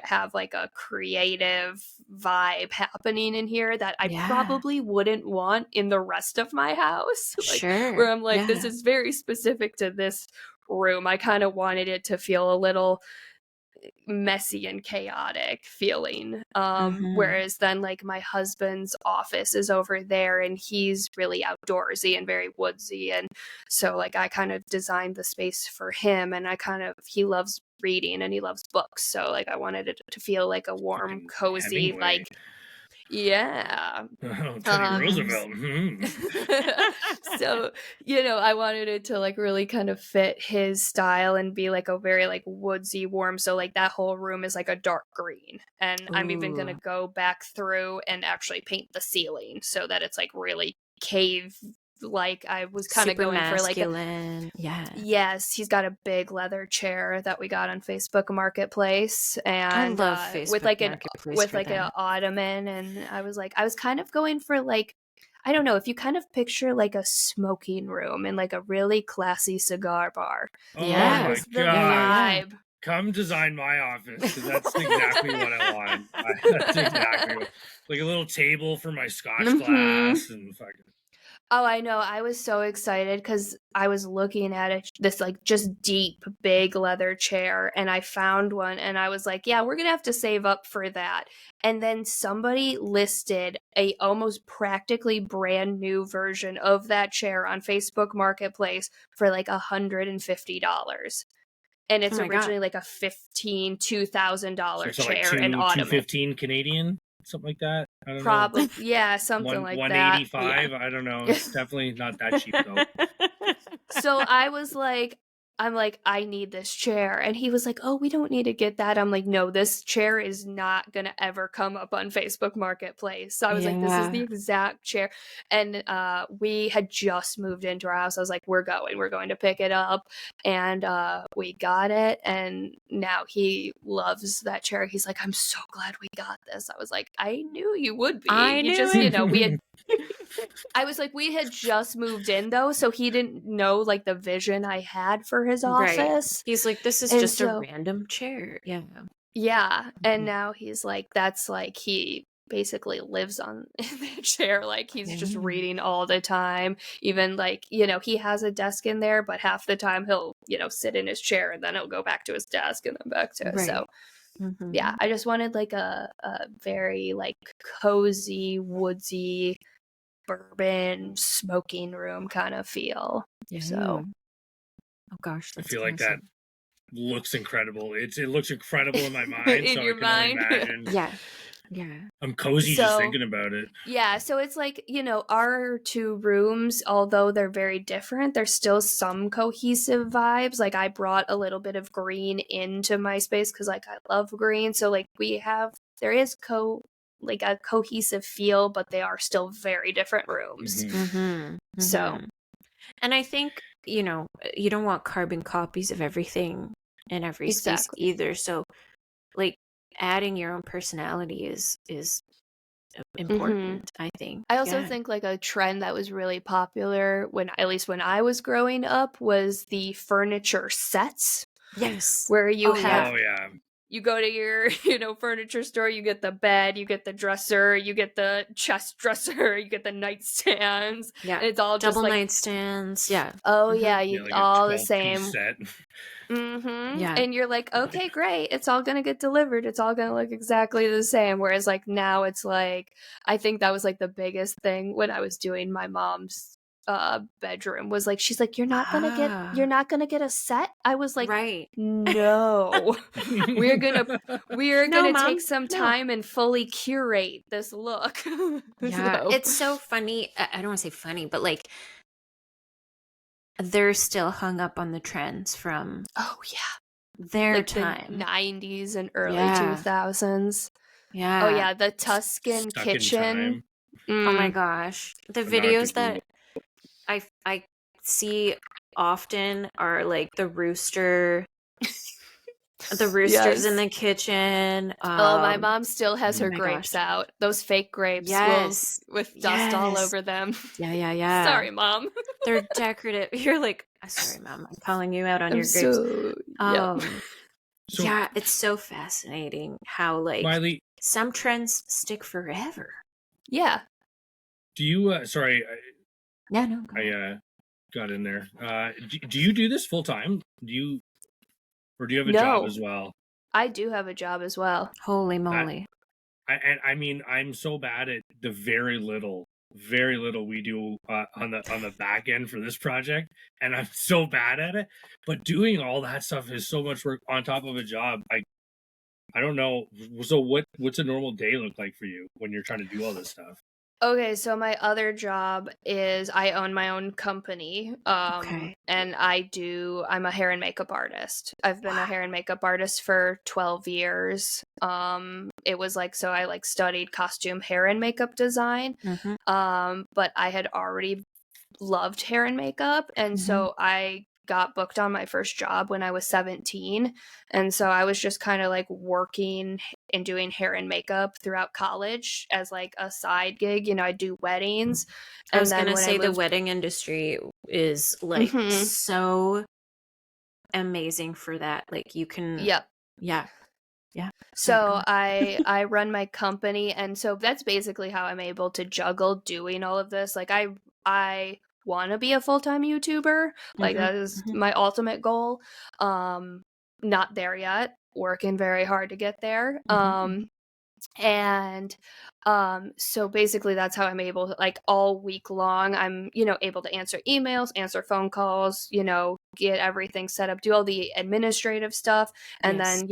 have like a creative vibe happening in here that I probably wouldn't want in the rest of my house. Like, where I'm like, this is very specific to this room. I kind of wanted it to feel a little messy and chaotic feeling. Whereas then like my husband's office is over there and he's really outdoorsy and very woodsy. And so like I kind of designed the space for him, and he loves reading and he loves books. So like I wanted it to feel like a warm, cozy, Hemingway. Like, Teddy Roosevelt. So, you know, I wanted it to like really kind of fit his style and be like a very like woodsy, warm. So like that whole room is like a dark green. And I'm even going to go back through and actually paint the ceiling so that it's like really cave. Like I was kind of going masculine. For like yes, he's got a big leather chair that we got on Facebook Marketplace, and I love Facebook with like an ottoman, and I was kind of going for like, I don't know, if you kind of picture like a smoking room and like a really classy cigar bar. Oh my God. Vibe. Come design my office, because that's exactly what I want. That's exactly what, like a little table for my scotch glass and fucking. Oh, I know. I was so excited because I was looking at this like just deep, big leather chair, and I found one, and I was like, yeah, we're going to have to save up for that. And then somebody listed a almost practically brand new version of that chair on Facebook Marketplace for like $150. And it's originally like a $2,000 chair, like and ottoman. $215 Canadian? Something like that. I don't know. Probably, yeah, something like 185. I don't know. It's definitely not that cheap though. So I was like, I'm like, I need this chair. And he was like, oh, we don't need to get that. I'm like, no, this chair is not going to ever come up on Facebook Marketplace. So I was like, this is the exact chair. And we had just moved into our house. I was like, we're going to pick it up. And we got it. And now he loves that chair. He's like, I'm so glad we got this. I was like, I knew you would be. I knew it. We had I was like, we had just moved in though, so he didn't know like the vision I had for his office. Right. He's like, this is just a random chair. Yeah. Yeah. And now he's like, that's like he basically lives on the chair. Like he's just reading all the time. Even like, he has a desk in there, but half the time he'll, sit in his chair and then he'll go back to his desk and then back to so yeah, I just wanted like a very like cozy, woodsy bourbon smoking room kind of feel. Yeah. So oh gosh, I feel like that looks incredible. It looks incredible in my mind. In so your I can mind? only imagine. Yeah. I'm cozy just thinking about it. Yeah, so it's like, our two rooms, although they're very different, there's still some cohesive vibes. Like I brought a little bit of green into my space because like I love green. So like there is a cohesive feel, but they are still very different rooms. So, and I think, you don't want carbon copies of everything in every space either. So like adding your own personality is important, I think. I also think like a trend that was really popular at least when I was growing up was the furniture sets. Yes. Where you you go to your, furniture store, you get the bed, you get the dresser, you get the chest dresser, you get the nightstands. Yeah. And it's all double just like nightstands. Yeah. Oh yeah, all the same. Set. Yeah. And you're like, okay, great. It's all going to get delivered. It's all going to look exactly the same. Whereas like now it's like, I think that was like the biggest thing when I was doing my mom's bedroom was like, she's like, you're not going to get a set. I was like, right. No, we're going to take some time and fully curate this look. Yeah. It's so funny. I don't want to say funny, but like, they're still hung up on the trends from their like time, the 90s and early 2000s. Yeah. Oh yeah, the Tuscan kitchen. Oh my gosh, the videos that I see often are like the roosters in the kitchen. My mom still has her grapes out. Those fake grapes with dust all over them. Yeah. Sorry, Mom. They're decorative. You're like, sorry, Mom. I'm calling you out on your grapes. Yeah, it's so fascinating how like Mailey, some trends stick forever. Yeah. Do you? Sorry. Yeah, no. I got in there. Do you do this full time? Or do you have a job as well? I do have a job as well. Holy moly. I mean, I'm so bad at the very little we do on the back end for this project, and I'm so bad at it. But doing all that stuff is so much work on top of a job. I don't know. So what's a normal day look like for you when you're trying to do all this stuff? Okay, so my other job is I own my own company. And I'm a hair and makeup artist. I've been a hair and makeup artist for 12 years. It was like, so I like studied costume hair and makeup design. But I had already loved hair and makeup. And so I got booked on my first job when I was 17. And so I was just kind of like working and doing hair and makeup throughout college as like a side gig. I do weddings. I was going to say the wedding industry is like so amazing for that. Like you can. Yep. Yeah. So I run my company. And so that's basically how I'm able to juggle doing all of this. Like I want to be a full-time YouTuber. Like that is my ultimate goal. Not there yet. Working very hard to get there. So basically that's how I'm able to, like, all week long I'm able to answer emails, answer phone calls, get everything set up, do all the administrative stuff, and then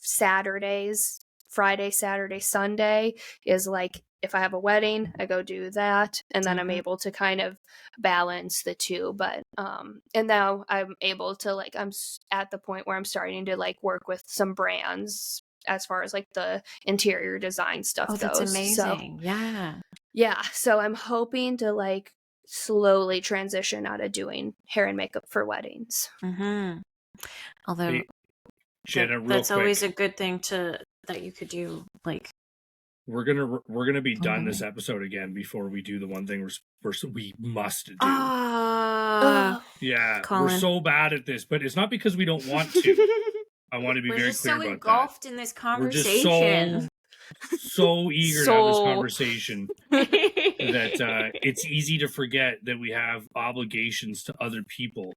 Saturdays, Friday, Saturday, Sunday is like if I have a wedding, I go do that, and then I'm able to kind of balance the two. But and now I'm able to like I'm at the point where I'm starting to like work with some brands as far as like the interior design stuff goes. That's amazing. So, yeah. So I'm hoping to like slowly transition out of doing hair and makeup for weddings. Although hey, Jenna, that's always a good thing that you could do. Like, we're gonna be done this episode again before we do the one thing we must do. Yeah, Colin. we're so bad at this, but it's not because we don't want to. I want to be very clear about that. We're just so engulfed in this conversation. We're just so eager to have this conversation that it's easy to forget that we have obligations to other people.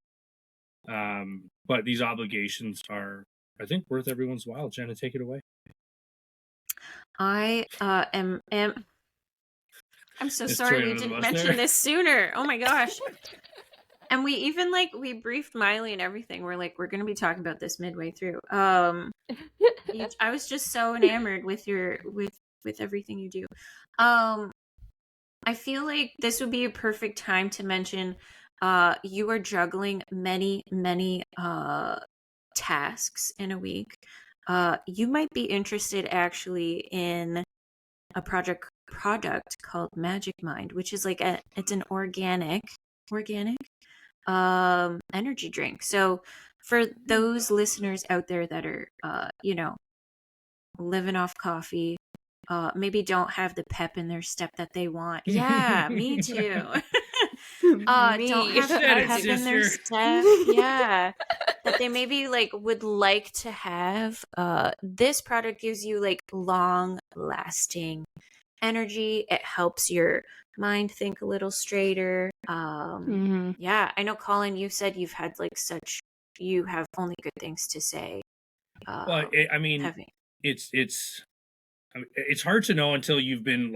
But these obligations are, I think, worth everyone's while. Jenna, take it away. I am. I'm so sorry we didn't mention this sooner. Oh my gosh. And we even we briefed Mailey and everything. We're like, we're going to be talking about this midway through. I was just so enamored with with everything you do. I feel like this would be a perfect time to mention you are juggling many tasks in a week. You might be interested actually in a product called Magic Mind, which is like it's an organic energy drink. So for those listeners out there that are living off coffee, maybe don't have the pep in their step that they want. Yeah, me too. Don't have the pep in their step. Yeah. That they maybe would like to have. This product gives you long lasting energy. It helps your mind think a little straighter. Yeah, I know, Colin, you said you've had you have only good things to say. Well, I mean, it's hard to know until you've been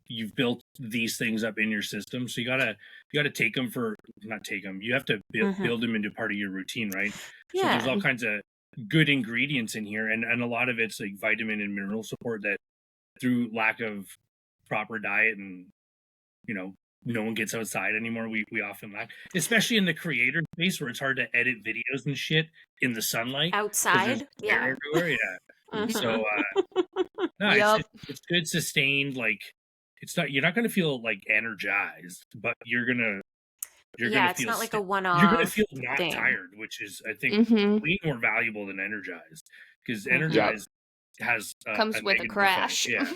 you've built these things up in your system. So you gotta take them you have to build them into part of your routine, right? Yeah. So there's all kinds of good ingredients in here, and a lot of it's like vitamin and mineral support that through lack of proper diet and no one gets outside anymore, we often lack, especially in the creator space where it's hard to edit videos and shit in the sunlight outside. Yeah, everywhere. Yeah. So no, it's good sustained. You're not going to feel energized, but you're gonna it's feel not like a one-off. You're gonna feel not tired, which is, I think, way more valuable than energized, because energized has comes with a crash. Yeah,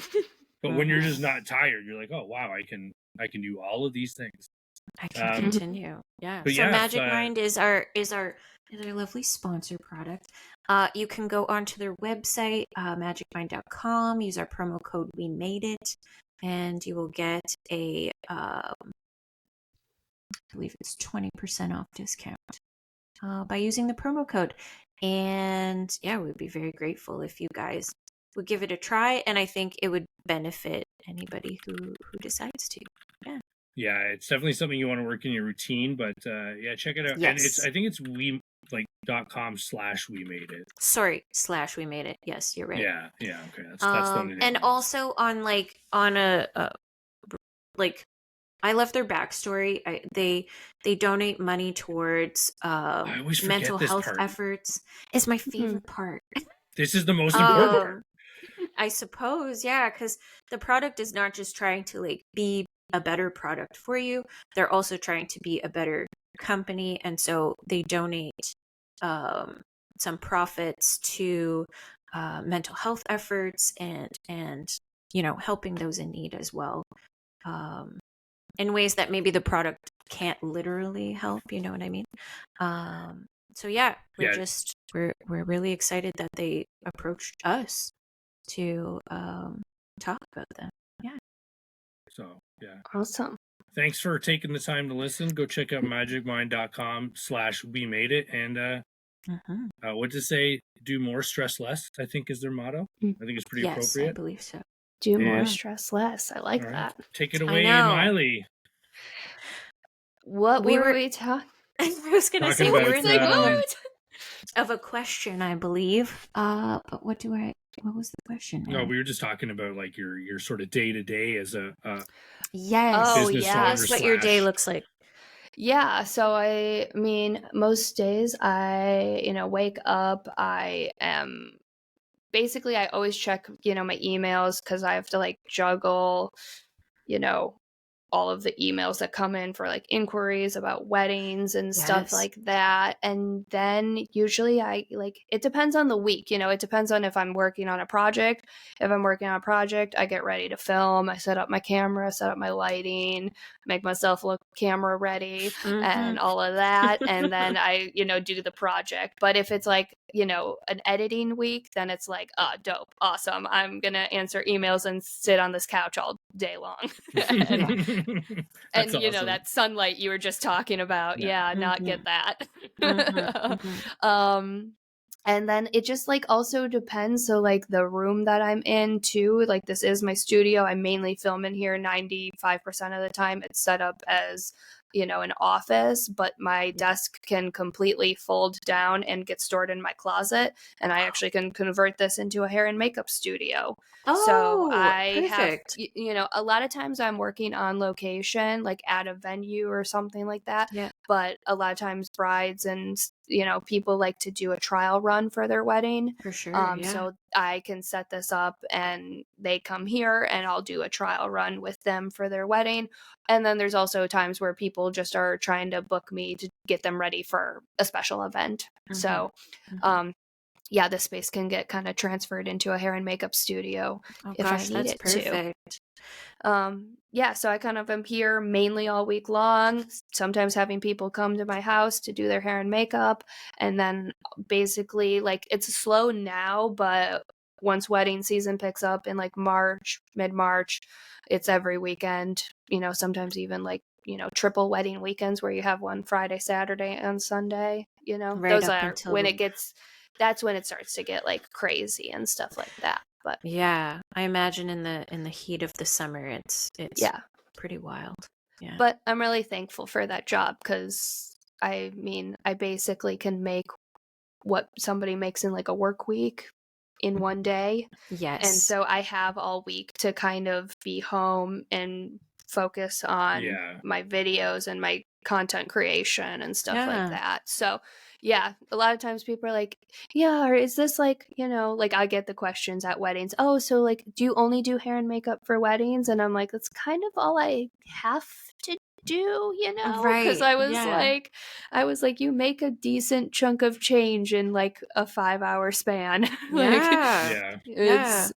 but when you're just not tired, you're like, oh wow, I can do all of these things. I can continue. Yeah. So Magic Mind is our lovely sponsor product. You can go onto their website, magicmind.com, use our promo code WeMadeIt, and you will get a I believe it's 20% off discount by using the promo code. And yeah, we'd be very grateful if you guys would give it a try, and I think it would benefit anybody who decides to. Yeah, it's definitely something you want to work in your routine, but yeah, check it out. Yes. And I think it's .com/WeMadeIt. Sorry, /WeMadeIt. Yes, you're right. Yeah, okay. That's the only thing. And also on I love their backstory. They donate money towards mental health efforts. It's my favorite part. This is the most important part. I suppose, yeah, because the product is not just trying to be a better product for you. They're also trying to be a better company, and so they donate some profits to mental health efforts and helping those in need as well, in ways that maybe the product can't literally help. You know what I mean? So yeah, we're really excited that they approached us to talk about them. Yeah. So yeah. Awesome. Thanks for taking the time to listen. Go check out magicmind.com/WeMadeIt, and what to say? Do more, stress less, I think is their motto. I think it's pretty appropriate. Yes, I believe so. Do more, stress less. I like that. Take it away, Mailey. What were we talking? I was going to say we were in of a question, I believe. But what was the question now? No, we were just talking about like your sort of day to day as a yes. business owner. Tell us what your day looks like. Yeah, so I mean, most days I, wake up, I am basically I always check, my emails because I have to like juggle, you know, all of the emails that come in for like inquiries about weddings and stuff like that. And then usually I like, it depends on the week, it depends on if I'm working on a project. If I'm working on a project, I get ready to film. I set up my camera, set up my lighting, make myself look camera ready and all of that. And then I, do the project. But if it's like, an editing week, then it's like, dope, awesome. I'm going to answer emails and sit on this couch all day long. and awesome. That sunlight you were just talking about, not get that. And then it just like also depends. So like the room that I'm in too, like this is my studio. I mainly film in here 95% of the time. It's set up as, an office, but my desk can completely fold down and get stored in my closet. And I actually can convert this into a hair and makeup studio. So I perfect. have, a lot of times I'm working on location, like at a venue or something like that. Yeah. But a lot of times brides and, people like to do a trial run for their wedding. For sure. So I can set this up and they come here and I'll do a trial run with them for their wedding. And then there's also times where people just are trying to book me to get them ready for a special event. So, the space can get kind of transferred into a hair and makeup studio if I need it perfect. to. So I kind of am here mainly all week long, sometimes having people come to my house to do their hair and makeup. And then basically like it's slow now, but once wedding season picks up in like mid-March, it's every weekend, sometimes even like, triple wedding weekends where you have one Friday, Saturday, and Sunday, those are when that's when it starts to get like crazy and stuff like that. But yeah, I imagine in the heat of the summer, it's pretty wild. Yeah. But I'm really thankful for that job because I mean, I basically can make what somebody makes in like a work week in one day. Yes. And so I have all week to kind of be home and focus on my videos and my content creation and stuff like that. So a lot of times people are like, or is this like, like I get the questions at weddings. Oh, so like, do you only do hair and makeup for weddings? And I'm like, that's kind of all I have to do, right? Because I was like, you make a decent chunk of change in like a 5-hour span. It's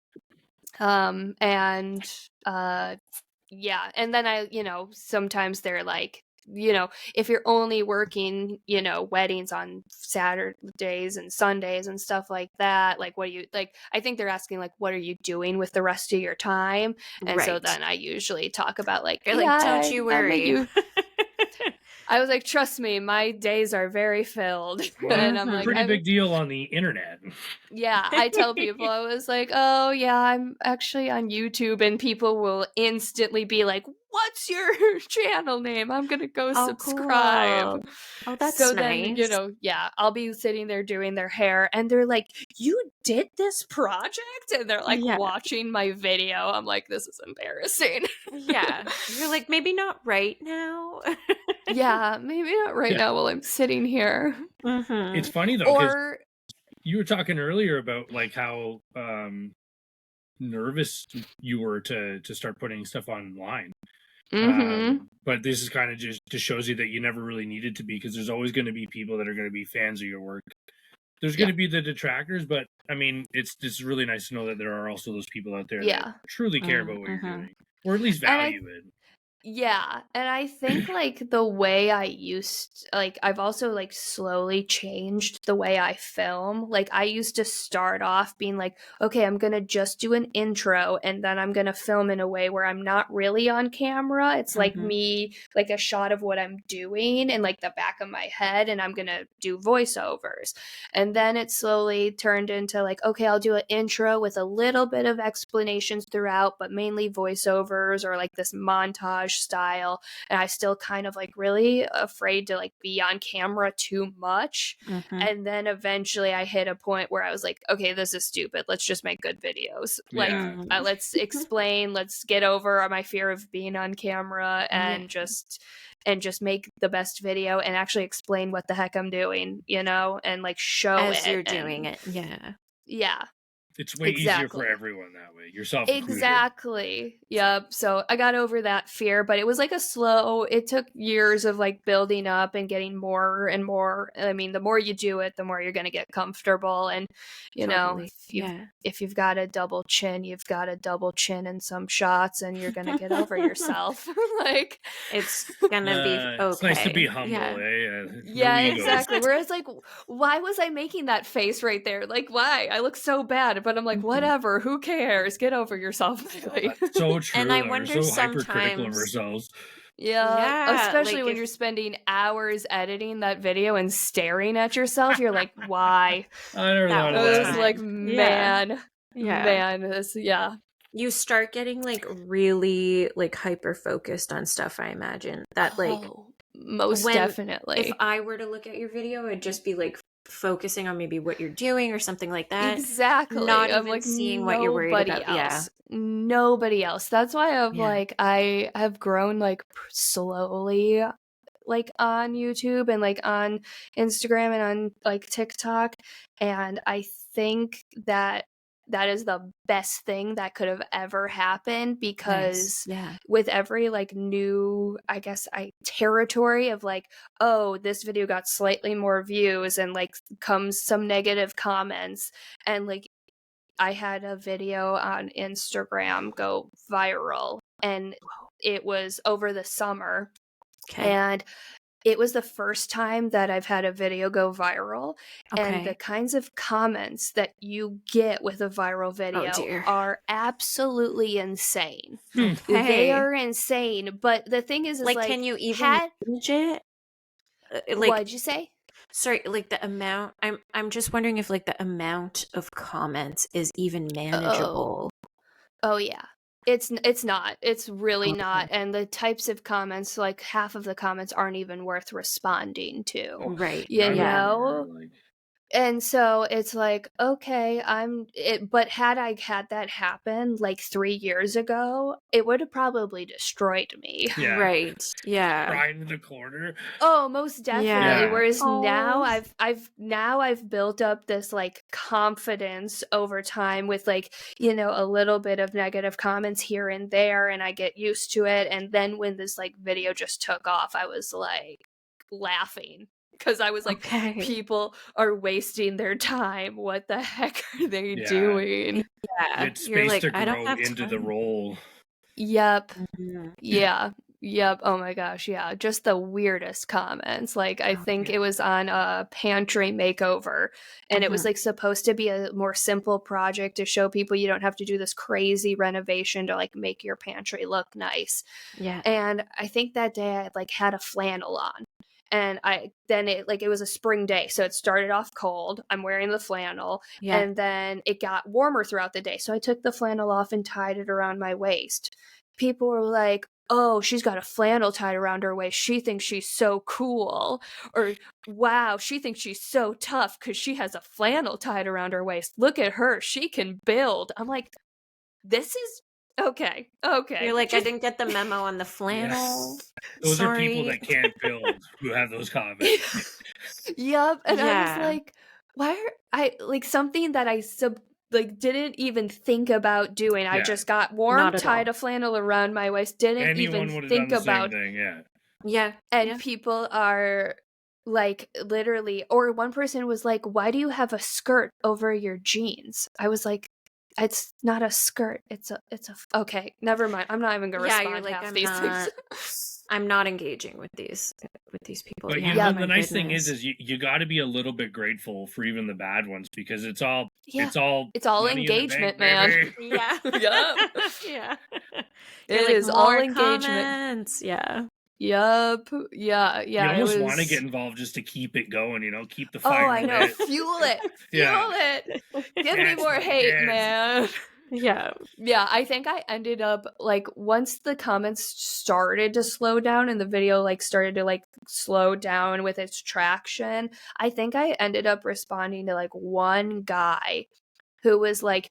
and then I, sometimes they're like, if you're only working, weddings on Saturdays and Sundays and stuff like that, like what do you like? I think they're asking like, what are you doing with the rest of your time? And so then I usually talk about like, don't you worry. I was like, trust me, my days are very filled. Well, and I'm like, pretty big deal on the internet. Yeah, I tell people, I was like, oh yeah, I'm actually on YouTube, and people will instantly be like, what's your channel name? I'm gonna go subscribe. Cool. Oh, that's so nice. Then, I'll be sitting there doing their hair, and they're like, you did this project? And they're like watching my video. I'm like, this is embarrassing. You're like, maybe not right now. Maybe not right now while I'm sitting here. It's funny though, because you were talking earlier about like how nervous you were to start putting stuff online. But this is kind of just shows you that you never really needed to be, because there's always going to be people that are going to be fans of your work. There's going to be the detractors, but I mean, it's really nice to know that there are also those people out there that truly care about what you're doing, or at least value it. Yeah, and I think like the way I I've also like slowly changed the way I film. Like I used to start off being like, okay, I'm going to just do an intro and then I'm going to film in a way where I'm not really on camera. It's like me, like a shot of what I'm doing in like the back of my head, and I'm going to do voiceovers. And then it slowly turned into like, okay, I'll do an intro with a little bit of explanations throughout, but mainly voiceovers or like this montage montage style, and I still kind of like really afraid to like be on camera too much. And then eventually I hit a point where I was like, okay, this is stupid. Let's just make good videos. Like, let's explain, let's get over my fear of being on camera and just make the best video and actually explain what the heck I'm doing, you know, and like show as it. you're doing it. Yeah. It's way easier for everyone that way. Yourself included. Exactly. Yep. So I got over that fear, but it was like it took years of like building up and getting more and more. I mean, the more you do it, the more you're going to get comfortable. And, you know, if you've got a double chin, you've got a double chin in some shots and you're going to get over yourself. Like, it's going to be okay. It's nice to be humble, Yeah, exactly. Whereas like, why was I making that face right there? Like, why? I look so bad. But I'm like, whatever, who cares? Get over yourself. That's so true. And I wonder we're so sometimes hypercritical of ourselves. Yeah, especially like when you're spending hours editing that video and staring at yourself. You're like, why? I never thought of that. I was like, man, this, you start getting like really like hyper focused on stuff. I imagine that like most definitely. If I were to look at your video, it'd just be like focusing on maybe what you're doing or something like that. Exactly. Not I'm even like seeing what you're worried about. Else. Nobody else. That's why I'm like, I have grown like slowly like on YouTube and like on Instagram and on like TikTok. And I think that is the best thing that could have ever happened, because with every like new, I guess, territory of like, oh, this video got slightly more views and like comes some negative comments, and like I had a video on Instagram go viral, and it was over the summer, and it was the first time that I've had a video go viral, and the kinds of comments that you get with a viral video are absolutely insane. They are insane, but the thing is like can you even manage it? Like, what'd you say? Sorry, like the amount. I'm just wondering if like the amount of comments is even manageable. Oh yeah. It's not. It's really not. And the types of comments, like half of the comments aren't even worth responding to. Right. You know? And so it's like, okay, but had I had that happen like 3 years ago, it would have probably destroyed me. Yeah. Right. Yeah. Right in the corner. Oh, most definitely. Yeah. Whereas now I've built up this like confidence over time with like, you know, a little bit of negative comments here and there, and I get used to it. And then when this like video just took off, I was like laughing. Because I was like, people are wasting their time. What the heck are they doing? Yeah. It's space like, to grow into the role. Yep. Yep. Oh my gosh. Yeah. Just the weirdest comments. Like, I think it was on a pantry makeover, and it was like supposed to be a more simple project to show people you don't have to do this crazy renovation to like make your pantry look nice. Yeah. And I think that day I like had a flannel on. And it was a spring day. So it started off cold. I'm wearing the flannel. Yeah. And then it got warmer throughout the day. So I took the flannel off and tied it around my waist. People were like, oh, she's got a flannel tied around her waist. She thinks she's so cool. Or, wow, she thinks she's so tough because she has a flannel tied around her waist. Look at her. She can build. I'm like, this is... Okay. You're like, I didn't get the memo on the flannel. Yes. Those are people that can't build who have those comments. Yep. And I was like, why are I like something that I didn't even think about doing. I just got warm, tied a flannel around my waist, didn't even think about thing, And people are like literally, or one person was like, why do you have a skirt over your jeans? I was like, it's not a skirt. It's a. Okay, never mind. I'm not even gonna respond. You're like, half these things. I'm not engaging with these people. But the nice thing is you got to be a little bit grateful for even the bad ones, because it's all engagement, man. Yeah. Yeah. It is all engagement. Comments. Yeah. Yup. Yeah. You almost want to get involved just to keep it going, keep the fire. Oh, I know. Fuel it. Fuel it. Give me more hate, man. Yeah. Yeah, I think I ended up like once the comments started to slow down and the video like started to like slow down with its traction, I think I ended up responding to like one guy who was like,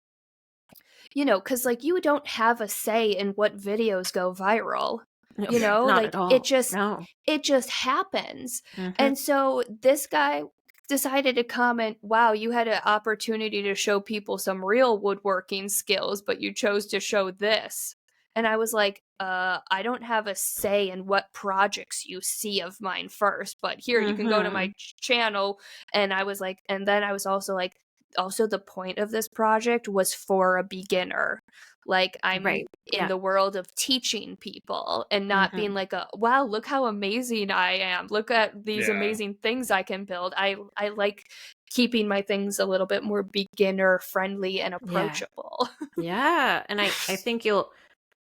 cuz like you don't have a say in what videos go viral. Not Like at all. No. it just happens. Mhm. And so this guy decided to comment, wow, you had an opportunity to show people some real woodworking skills, but you chose to show this. And I was like, I don't have a say in what projects you see of mine first, but here you can go to my channel. And I was like, and then I was also like, also the point of this project was for a beginner. Like I'm in the world of teaching people and not being like wow, look how amazing I am. Look at these amazing things I can build. I like keeping my things a little bit more beginner friendly and approachable. Yeah. And I think you'll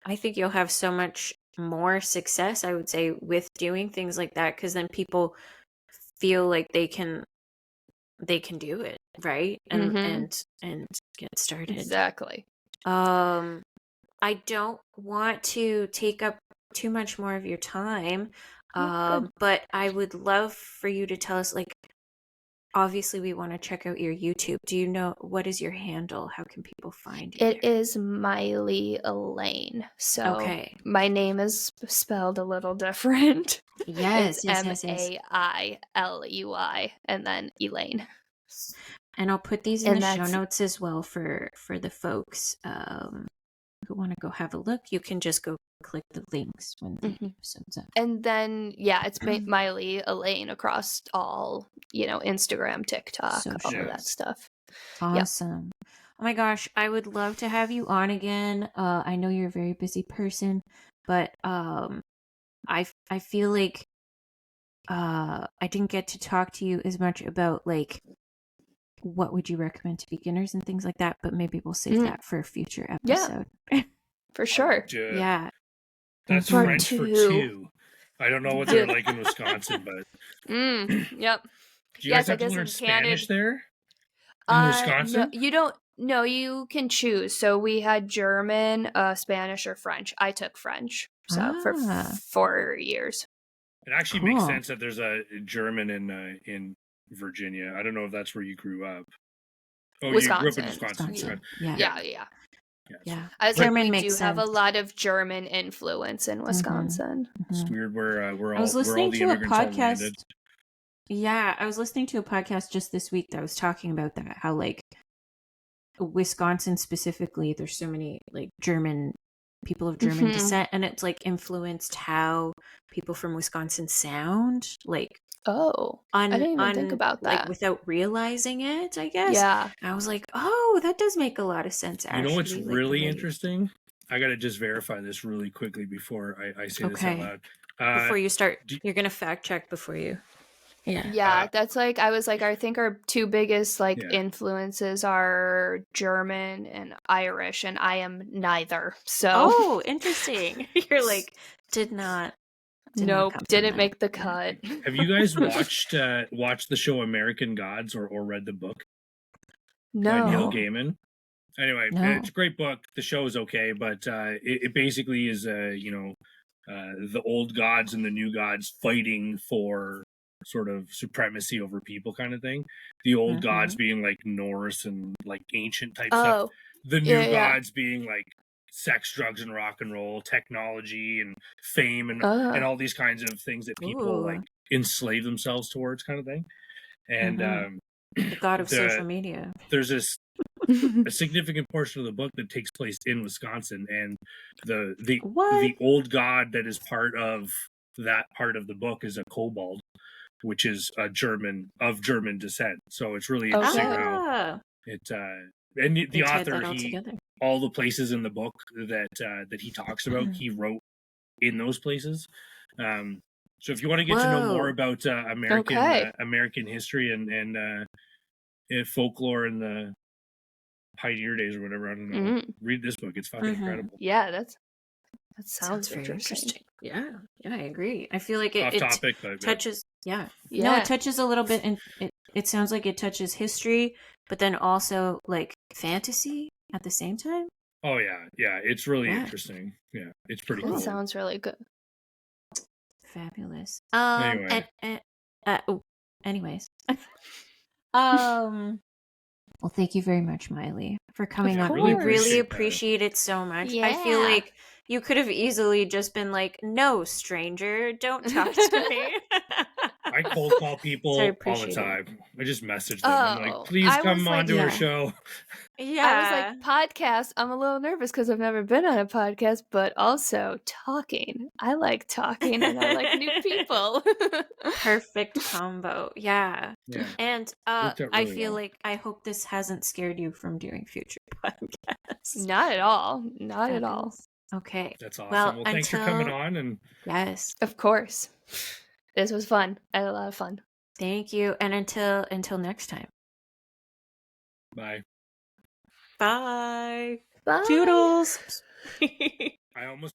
have so much more success, I would say, with doing things like that, because then people feel like they can do it, right? And get started. Exactly. I don't want to take up too much more of your time, but I would love for you to tell us, like, obviously we want to check out your YouTube. Do you know, what is your handle? How can people find you? It is Mailey Elaine. So my name is spelled a little different. Yes, it's Mailey and then Elaine. And I'll put these in the show notes as well for the folks who want to go have a look. You can just go click the links when the episode's up. And then it's Mailey Elaine across all, Instagram, TikTok, all of that stuff. Awesome. Yep. Oh my gosh, I would love to have you on again. I know you're a very busy person, but I feel like I didn't get to talk to you as much about like what would you recommend to beginners and things like that, but maybe we'll save that for a future episode. Yeah, for sure. Yeah. That's French for two. I don't know what they're like in Wisconsin, but yep. Do you guys have to learn Spanish there? In Wisconsin? No, you don't. No, you can choose. So we had German, Spanish, or French. I took French, for 4 years. It actually makes sense that there's a German in Virginia. I don't know if that's where you grew up. Oh, Wisconsin. You grew up in Wisconsin. Yeah. I was German like, we makes do have a lot of German influence in Wisconsin. It's weird. We're all I was listening to a podcast. Yeah, I was listening to a podcast just this week that was talking about that. How like Wisconsin specifically, there's so many like German people of German descent, and it's like influenced how people from Wisconsin sound. Like I didn't even think about that. Like without realizing it, I guess. Yeah. I was like, oh, that does make a lot of sense. Actually, you know what's really interesting? I gotta just verify this really quickly before I say this out loud. Before you start, you're gonna fact check before you. Yeah, that's like I was like I think our two biggest influences are German and Irish, and I am neither. So interesting. You're like didn't make the cut. Have you guys watched the show American Gods or read the book? No. By Neil Gaiman. Anyway, it's a great book. The show is okay, but it basically is the old gods and the new gods fighting for sort of supremacy over people kind of thing. The old gods being like Norse and like ancient type stuff. The new gods being like sex, drugs, and rock and roll, technology and fame and all these kinds of things that people like enslave themselves towards kind of thing. And the god of social media. There's a significant portion of the book that takes place in Wisconsin, and the old god that is part of that part of the book is a kobold, which is a German descent. So it's really interesting how it and the author all the places in the book that he talks about he wrote in those places. So if you want to get to know more about American history and folklore in the pioneer days or whatever, I don't know, read this book. It's fucking incredible. Yeah, that sounds very interesting. Yeah, I agree. I feel like it topic, touches. No, it touches a little bit, and it sounds like it touches history, but then also like fantasy at the same time. Oh yeah, it's really interesting. Yeah, it's pretty cool. It sounds really good. Fabulous. Anyway. Anyways. Well, thank you very much, Miley, for coming on. We really appreciate it so much. Yeah. I feel like you could have easily just been like, "No, stranger, don't talk to me." I cold call people all the time. I just message them. I'm like, please come on to our show. Yeah. I was like, podcast. I'm a little nervous because I've never been on a podcast, but also talking. I like talking and I like new people. Perfect combo. Yeah. And really I feel like I hope this hasn't scared you from doing future podcasts. Not at all. Not at all. Okay. That's awesome. Well, thanks for coming on. And yes, of course. This was fun. I had a lot of fun. Thank you. And until next time. Bye. Bye. Bye. Toodles. I almost